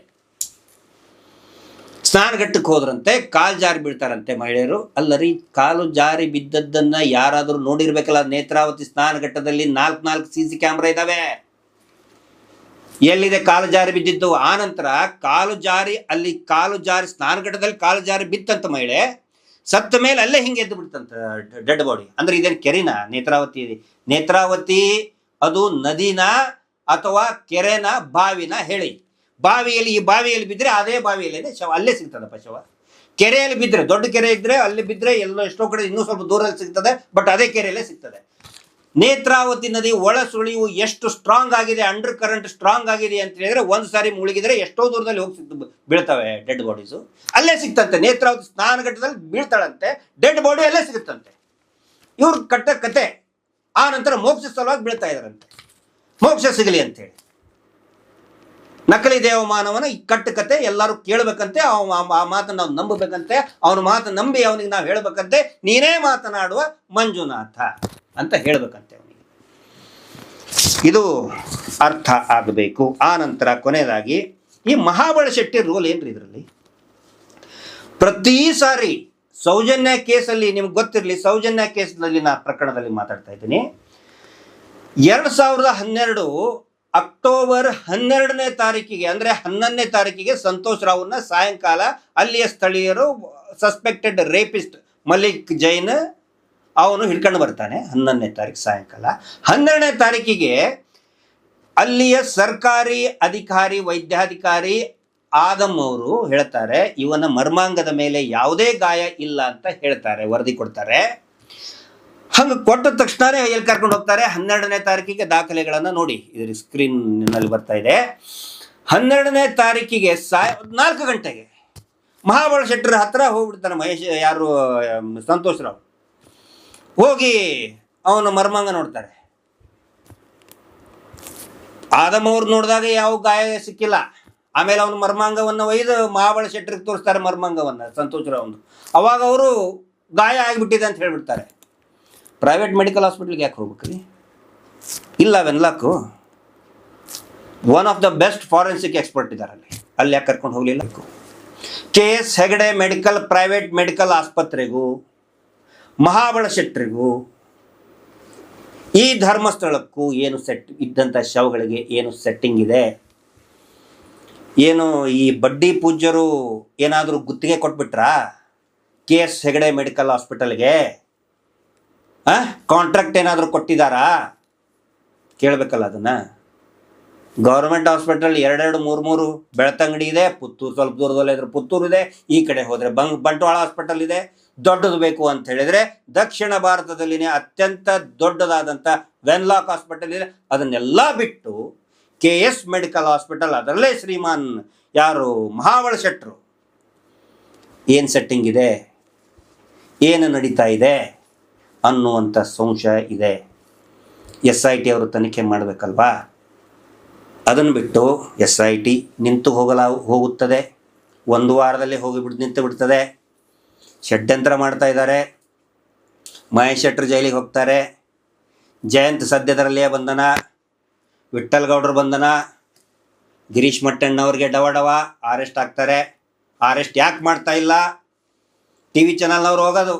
ಸ್ನಾನಘಟ್ಟಕ್ಕೆ ಹೋದ್ರಂತೆ, ಕಾಲು ಜಾರಿ ಬೀಳ್ತಾರಂತೆ ಮಹಿಳೆಯರು. ಅಲ್ಲರಿ, ಕಾಲು ಜಾರಿ ಬಿದ್ದದ್ದನ್ನ ಯಾರಾದರೂ ನೋಡಿರ್ಬೇಕಲ್ಲ. ನೇತ್ರಾವತಿ ಸ್ನಾನಘಟ್ಟದಲ್ಲಿ 4 CC ಕ್ಯಾಮ್ರಾ ಇದಾವೆ. ಎಲ್ಲಿದೆ ಕಾಲು ಜಾರಿ ಬಿದ್ದಿದ್ದು? ಆ ನಂತರ ಕಾಲು ಜಾರಿ ಸ್ನಾನಘಟ್ಟದಲ್ಲಿ ಕಾಲು ಜಾರಿ ಬಿತ್ತಂತ ಮಹಿಳೆ, ಸತ್ತ ಮೇಲೆ ಅಲ್ಲೇ ಹಿಂಗೆ ಎದ್ದು ಬಿಡ್ತಂತ ಡೆಡ್ ಬಾಡಿ. ಅಂದ್ರೆ ಇದೇನು ಕೆರೆನ? ನೇತ್ರಾವತಿ ಅದು ನದಿನ ಅಥವಾ ಕೆರೆನ, ಬಾವಿನ ಹೇಳಿ? ಈ ಬಾವಿಯಲ್ಲಿ ಬಿದ್ದರೆ ಅದೇ ಬಾವಿಯಲ್ಲಿ ಶವ ಅಲ್ಲೇ ಸಿಗ್ತದಪ್ಪ ಶವ. ಕೆರೆಯಲ್ಲಿ ಬಿದ್ದರೆ, ದೊಡ್ಡ ಕೆರೆ ಇದ್ರೆ ಅಲ್ಲಿ ಬಿದ್ದರೆ ಎಲ್ಲೋ ಎಷ್ಟೋ ಕಡೆ ಇನ್ನೂ ಸ್ವಲ್ಪ ದೂರದಲ್ಲಿ ಸಿಗ್ತದೆ, ಬಟ್ ಅದೇ ಕೆರೆಯಲ್ಲೇ ಸಿಗ್ತದೆ. ನೇತ್ರಾವತಿ ನದಿ ಒಳ ಸುಳಿವು ಎಷ್ಟು ಸ್ಟ್ರಾಂಗ್ ಆಗಿದೆ, ಅಂಡರ್ ಕರೆಂಟ್ ಸ್ಟ್ರಾಂಗ್ ಆಗಿದೆ ಅಂತ ಹೇಳಿದ್ರೆ, ಒಂದು ಸಾರಿ ಮುಳುಗಿದ್ರೆ ಎಷ್ಟೋ ದೂರದಲ್ಲಿ ಹೋಗಿ ಬೀಳ್ತವೆ ಡೆಡ್ ಬಾಡೀಸು. ಅಲ್ಲೇ ಸಿಗ್ತಂತೆ. ನೇತ್ರಾವತಿ ಸ್ನಾನಘಟ್ಟದಲ್ಲಿ ಬೀಳ್ತಾಳಂತೆ, ಡೆಡ್ ಬಾಡಿ ಅಲ್ಲೇ ಸಿಗುತ್ತಂತೆ. ಇವ್ರು ಕಟ್ಟ ಕತೆ. ಆ ನಂತರ ಮೋಕ್ಷ ಸಲುವಾಗಿ ಬೀಳ್ತಾ ಇದಾರಂತೆ, ಮೋಕ್ಷ ಸಿಗಲಿ ಅಂತೇಳಿ. ನಕಲಿ ದೇವಮಾನವನ ಈ ಕತೆ ಎಲ್ಲರೂ ಕೇಳಬೇಕಂತೆ. ಆ ಮಾತನ್ನು ನಾವು ನಂಬಬೇಕಂತೆ. ಅವನ ಮಾತು ನಂಬಿ ಅವನಿಗೆ ನಾವು ಹೇಳಬೇಕಂತೆ, ನೀನೇ ಮಾತನಾಡುವ ಮಂಜುನಾಥ ಅಂತ ಹೇಳಬೇಕಂತೆ ಅವನಿಗೆ. ಇದು ಅರ್ಥ ಆಗಬೇಕು. ಆ ನಂತರ ಕೊನೆಯದಾಗಿ ಈ ಮಹಾಬಳ ಶೆಟ್ಟಿ ರೋಲ್ ಏನ್ರಿ ಇದರಲ್ಲಿ? ಪ್ರತಿ ಸಾರಿ ಸೌಜನ್ಯ ಕೇಸಲ್ಲಿ, ನಿಮ್ಗೆ ಗೊತ್ತಿರಲಿ, ಸೌಜನ್ಯ ಕೇಸ್ನಲ್ಲಿ ನಾ ಪ್ರಕರಣದಲ್ಲಿ ಮಾತಾಡ್ತಾ ಇದ್ದೀನಿ. 2012 ಅಕ್ಟೋಬರ್ 12ನೇ ತಾರೀಕಿಗೆ, ಅಂದರೆ 11ನೇ ತಾರೀಕಿಗೆ ಸಂತೋಷ್ ರಾವ್ನ ಸಾಯಂಕಾಲ ಅಲ್ಲಿಯ ಸ್ಥಳೀಯರು ಸಸ್ಪೆಕ್ಟೆಡ್ ರೇಪಿಸ್ಟ್ ಮಲಿಕ್ ಜೈನ್ ಅವನು ಹಿಡ್ಕೊಂಡು ಬರ್ತಾನೆ. 11ನೇ ತಾರೀಕು ಸಾಯಂಕಾಲ. 12ನೇ ತಾರೀಕಿಗೆ ಅಲ್ಲಿಯ ಸರ್ಕಾರಿ ಅಧಿಕಾರಿ, ವೈದ್ಯಾಧಿಕಾರಿ ಆದಮ್ ಅವರು ಹೇಳ್ತಾರೆ, ಇವನ ಮರ್ಮಾಂಗದ ಮೇಲೆ ಯಾವುದೇ ಗಾಯ ಇಲ್ಲ ಅಂತ ಹೇಳ್ತಾರೆ, ವರದಿ ಕೊಡ್ತಾರೆ. ಹಂಗೆ ಕೊಟ್ಟ ತಕ್ಷಣವೇ ಎಲ್ಲಿ ಕರ್ಕೊಂಡು ಹೋಗ್ತಾರೆ? 12ನೇ ತಾರೀಕಿಗೆ ದಾಖಲೆಗಳನ್ನು ನೋಡಿ, ಇದ್ರ ಸ್ಕ್ರೀನ್ನಲ್ಲಿ ಬರ್ತಾ ಇದೆ. 12ನೇ ತಾರೀಕಿಗೆ 4 ಗಂಟೆಗೆ ಮಹಾಬಳ ಶೆಟ್ಟರ ಹತ್ರ ಹೋಗ್ಬಿಡ್ತಾನೆ ಸಂತೋಷ್ ರಾವ್. ಹೋಗಿ ಅವನ ಮರ್ಮಾಂಗ ನೋಡ್ತಾರೆ. ಆದಮ್ ಅವ್ರು ನೋಡಿದಾಗ ಯಾವ ಗಾಯ ಸಿಕ್ಕಿಲ್ಲ. ಆಮೇಲೆ ಅವನ ಮರ್ಮಾಂಗವನ್ನು ಒಯ್ದು ಮಹಾಬಳ ಶೆಟ್ಟರಿಗೆ ತೋರಿಸ್ತಾರೆ, ಮರ್ಮಾಂಗವನ್ನು ಸಂತೋಷ್ ರಾವ್. ಅವಾಗ ಅವರು ಗಾಯ ಆಗಿಬಿಟ್ಟಿದೆ ಅಂತ ಹೇಳ್ಬಿಡ್ತಾರೆ. ಪ್ರೈವೇಟ್ ಮೆಡಿಕಲ್ ಹಾಸ್ಪಿಟ್ಲಿಗೆ ಯಾಕೆ ಹೋಗ್ಬೇಕ್ರಿ? ಇಲ್ಲ, Wenlock one of the best forensic expert ಇದ್ದಾರೆ ಅಲ್ಲಿ ಯಾಕೆ ಕರ್ಕೊಂಡು ಹೋಗಲಿಲ್ಲ? KS ಹೆಗಡೆ ಪ್ರೈವೇಟ್ ಮೆಡಿಕಲ್ ಆಸ್ಪತ್ರೆಗೂ ಮಹಾಬಳ ಶೆಟ್ಟರಿಗೂ ಈ ಧರ್ಮಸ್ಥಳಕ್ಕೂ ಏನು ಸೆಟ್ ಇದ್ದಂಥ ಶವಗಳಿಗೆ ಏನು ಸೆಟ್ಟಿಂಗ್ ಇದೆ? ಏನು ಈ ಬಡ್ಡಿ ಪೂಜ್ಯರು ಏನಾದರೂ ಗುತ್ತಿಗೆ ಕೊಟ್ಬಿಟ್ರಾ KS ಹೆಗಡೆ ಮೆಡಿಕಲ್ ಹಾಸ್ಪಿಟಲ್ಗೆ? ಕಾಂಟ್ರಾಕ್ಟ್ ಏನಾದರೂ ಕೊಟ್ಟಿದ್ದಾರಾ? ಕೇಳಬೇಕಲ್ಲ ಅದನ್ನು. ಗೌರ್ಮೆಂಟ್ ಹಾಸ್ಪಿಟಲ್ 2 3 ಬೆಳ್ತಂಗಡಿ ಇದೆ, ಪುತ್ತೂರು ಸ್ವಲ್ಪ ದೂರದಲ್ಲೇ ಇದ್ರೆ ಪುತ್ತೂರು ಇದೆ, ಈ ಕಡೆ ಹೋದರೆ ಬಂಟ್ವಾಳ ಹಾಸ್ಪಿಟಲ್ ಇದೆ. ದೊಡ್ಡದು ಬೇಕು ಅಂತ ಹೇಳಿದರೆ ದಕ್ಷಿಣ ಭಾರತದಲ್ಲಿನೇ ಅತ್ಯಂತ ದೊಡ್ಡದಾದಂಥ ವೆನ್ಲಾಕ್ ಹಾಸ್ಪಿಟಲ್ ಇದೆ. ಅದನ್ನೆಲ್ಲ ಬಿಟ್ಟು KS ಮೆಡಿಕಲ್ ಹಾಸ್ಪಿಟಲ್, ಅದರಲ್ಲೇ ಶ್ರೀಮಾನ್ ಯಾರು ಮಹಾಬಳ ಶೆಟ್ಟರು, ಏನು ಸೆಟ್ಟಿಂಗ್ ಇದೆ, ಏನು ನಡೀತಾ ಇದೆ ಅನ್ನುವಂಥ ಸಂಶಯ ಇದೆ. SIT ಅವರು ತನಿಖೆ ಮಾಡಬೇಕಲ್ವಾ? ಅದನ್ನು ಬಿಟ್ಟು SIT ನಿಂತು ಹೋಗುತ್ತದೆ, 1 ವಾರದಲ್ಲಿ ನಿಂತು ಬಿಡ್ತದೆ. ಷಡ್ಯಂತ್ರ ಮಾಡ್ತಾ ಇದ್ದಾರೆ. ಮಹೇಶ್ ಶೆಟ್ಟರ್ ಜೈಲಿಗೆ ಹೋಗ್ತಾರೆ. ಜಯಂತ್ ಸದ್ಯದರಲ್ಲಿಯೇ ಬಂಧನ, ವಿಠ್ಠಲ್ ಗೌಡ್ರು ಬಂಧನ, ಗಿರೀಶ್ ಮಟ್ಟಣ್ಣವ್ರಿಗೆ ಡವ ಅರೆಸ್ಟ್ ಆಗ್ತಾರೆ. ಅರೆಸ್ಟ್ ಯಾಕೆ ಮಾಡ್ತಾ ಇಲ್ಲ? TV ಚಾನಲ್ನವ್ರು ಹೋಗೋದು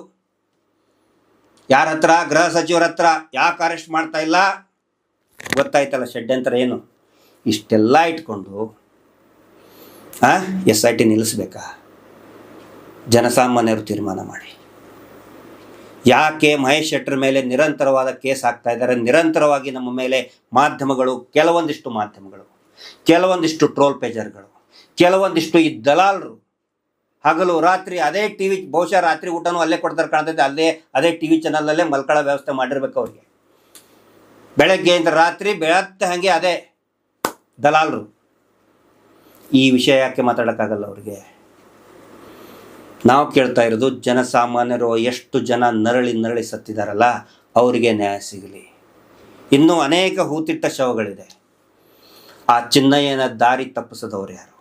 ಯಾರ ಹತ್ರ? ಗೃಹ ಸಚಿವರ ಹತ್ರ. ಯಾಕೆ ಅರೆಸ್ಟ್ ಮಾಡ್ತಾ ಇಲ್ಲ? ಗೊತ್ತಾಯ್ತಲ್ಲ ಷಡ್ಯಂತ್ರ ಏನು. ಇಷ್ಟೆಲ್ಲ ಇಟ್ಕೊಂಡು SIT ನಿಲ್ಲಿಸ್ಬೇಕಾ? ಜನಸಾಮಾನ್ಯರು ತೀರ್ಮಾನ ಮಾಡಿ. ಯಾಕೆ ಮಹೇಶ್ ಶೆಟ್ಟರ್ ಮೇಲೆ ನಿರಂತರವಾದ ಕೇಸ್ ಆಗ್ತಾ ಇದ್ದಾರೆ? ನಿರಂತರವಾಗಿ ನಮ್ಮ ಮೇಲೆ ಮಾಧ್ಯಮಗಳು, ಕೆಲವೊಂದಿಷ್ಟು ಟ್ರೋಲ್ ಪೇಜರ್ಗಳು, ಕೆಲವೊಂದಿಷ್ಟು ಈ ದಲಾಲರು ಹಗಲು ರಾತ್ರಿ ಅದೇ TV, ಬಹುಶಃ ರಾತ್ರಿ ಊಟನೂ ಅಲ್ಲೇ ಕೊಡ್ತಾರೆ ಕಾಣ್ತೈತೆ. ಅದೇ TV ಚಾನಲಲ್ಲೇ ಮಲ್ಕೊಳ್ಳೋ ವ್ಯವಸ್ಥೆ ಮಾಡಿರ್ಬೇಕು ಅವ್ರಿಗೆ. ಬೆಳಗ್ಗೆಯಿಂದ ರಾತ್ರಿ ಬೆಳತ್ತೆ ಹಾಗೆ ಅದೇ ದಲಾಲರು. ಈ ವಿಷಯ ಯಾಕೆ ಮಾತಾಡೋಕ್ಕಾಗಲ್ಲ ಅವ್ರಿಗೆ? ನಾವು ಕೇಳ್ತಾ ಇರೋದು, ಜನಸಾಮಾನ್ಯರು ಎಷ್ಟು ಜನ ನರಳಿ ಸತ್ತಿದಾರಲ್ಲ, ಅವರಿಗೆ ನ್ಯಾಯ ಸಿಗಲಿ. ಇನ್ನೂ ಅನೇಕ ಹೂತಿಟ್ಟ ಶವಗಳಿದೆ. ಆ ಚಿನ್ನಯ್ಯನ ದಾರಿ ತಪ್ಪಿಸದವ್ರು ಯಾರು?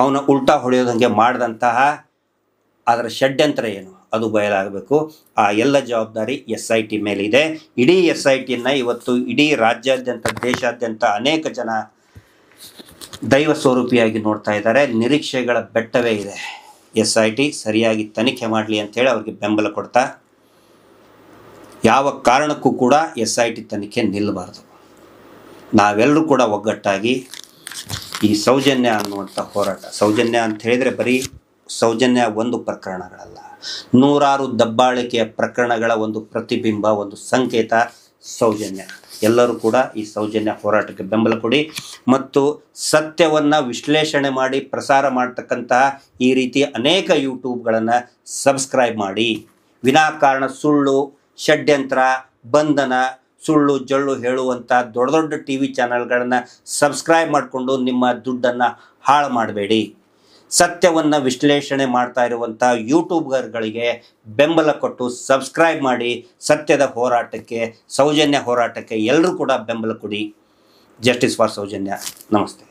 ಅವನ ಉಲ್ಟಾ ಹೊಡೆಯೋದಂಗೆ ಮಾಡಿದಂತಹ ಅದರ ಷಡ್ಯಂತ್ರ ಏನು ಅದು ಬಯಲಾಗಬೇಕು. ಆ ಎಲ್ಲ ಜವಾಬ್ದಾರಿ SIT ಮೇಲೆ ಇದೆ. ಇಡೀ SITಯನ್ನು ಇವತ್ತು ಇಡೀ ರಾಜ್ಯಾದ್ಯಂತ, ದೇಶಾದ್ಯಂತ ಅನೇಕ ಜನ ದೈವ ಸ್ವರೂಪಿಯಾಗಿ ನೋಡ್ತಾ ಇದ್ದಾರೆ. ನಿರೀಕ್ಷೆಗಳ ಬೆಟ್ಟವೇ ಇದೆ. SIT ಸರಿಯಾಗಿ ತನಿಖೆ ಮಾಡಲಿ ಅಂತೇಳಿ ಅವ್ರಿಗೆ ಬೆಂಬಲ ಕೊಡ್ತಾ, ಯಾವ ಕಾರಣಕ್ಕೂ ಕೂಡ SIT ತನಿಖೆ ನಿಲ್ಲಬಾರ್ದು. ನಾವೆಲ್ಲರೂ ಕೂಡ ಒಗ್ಗಟ್ಟಾಗಿ ಈ ಸೌಜನ್ಯ ಅನ್ನುವಂಥ ಹೋರಾಟ, ಸೌಜನ್ಯ ಅಂತ ಹೇಳಿದರೆ ಬರೀ ಸೌಜನ್ಯ ಒಂದು ಪ್ರಕರಣಗಳಲ್ಲ, ನೂರಾರು ದಬ್ಬಾಳಿಕೆಯ ಪ್ರಕರಣಗಳ ಒಂದು ಪ್ರತಿಬಿಂಬ, ಒಂದು ಸಂಕೇತ ಸೌಜನ್ಯ. ಎಲ್ಲರೂ ಕೂಡ ಈ ಸೌಜನ್ಯ ಹೋರಾಟಕ್ಕೆ ಬೆಂಬಲ ಕೊಡಿ ಮತ್ತು ಸತ್ಯವನ್ನು ವಿಶ್ಲೇಷಣೆ ಮಾಡಿ ಪ್ರಸಾರ ಮಾಡ್ತಕ್ಕಂತಹ ಈ ರೀತಿ ಅನೇಕ ಯೂಟ್ಯೂಬ್ಗಳನ್ನು ಸಬ್ಸ್ಕ್ರೈಬ್ ಮಾಡಿ. ವಿನಾಕಾರಣ ಸುಳ್ಳು, ಷಡ್ಯಂತ್ರ, ಬಂಧನ, ಸುಳ್ಳು ಜಳ್ಳು ಹೇಳುವಂಥ ದೊಡ್ಡ ದೊಡ್ಡ TV ಚಾನಲ್ಗಳನ್ನು ಸಬ್ಸ್ಕ್ರೈಬ್ ಮಾಡಿಕೊಂಡು ನಿಮ್ಮ ದುಡ್ಡನ್ನು ಹಾಳು ಮಾಡಬೇಡಿ. ಸತ್ಯವನ್ನು ವಿಶ್ಲೇಷಣೆ ಮಾಡ್ತಾ ಇರುವಂಥ ಯೂಟ್ಯೂಬರ್ಗಳಿಗೆ ಬೆಂಬಲ ಕೊಟ್ಟು ಸಬ್ಸ್ಕ್ರೈಬ್ ಮಾಡಿ. ಸತ್ಯದ ಹೋರಾಟಕ್ಕೆ, ಸೌಜನ್ಯ ಹೋರಾಟಕ್ಕೆ ಎಲ್ಲರೂ ಕೂಡ ಬೆಂಬಲ ಕೊಡಿ. Justice for Soujanya. ನಮಸ್ತೆ.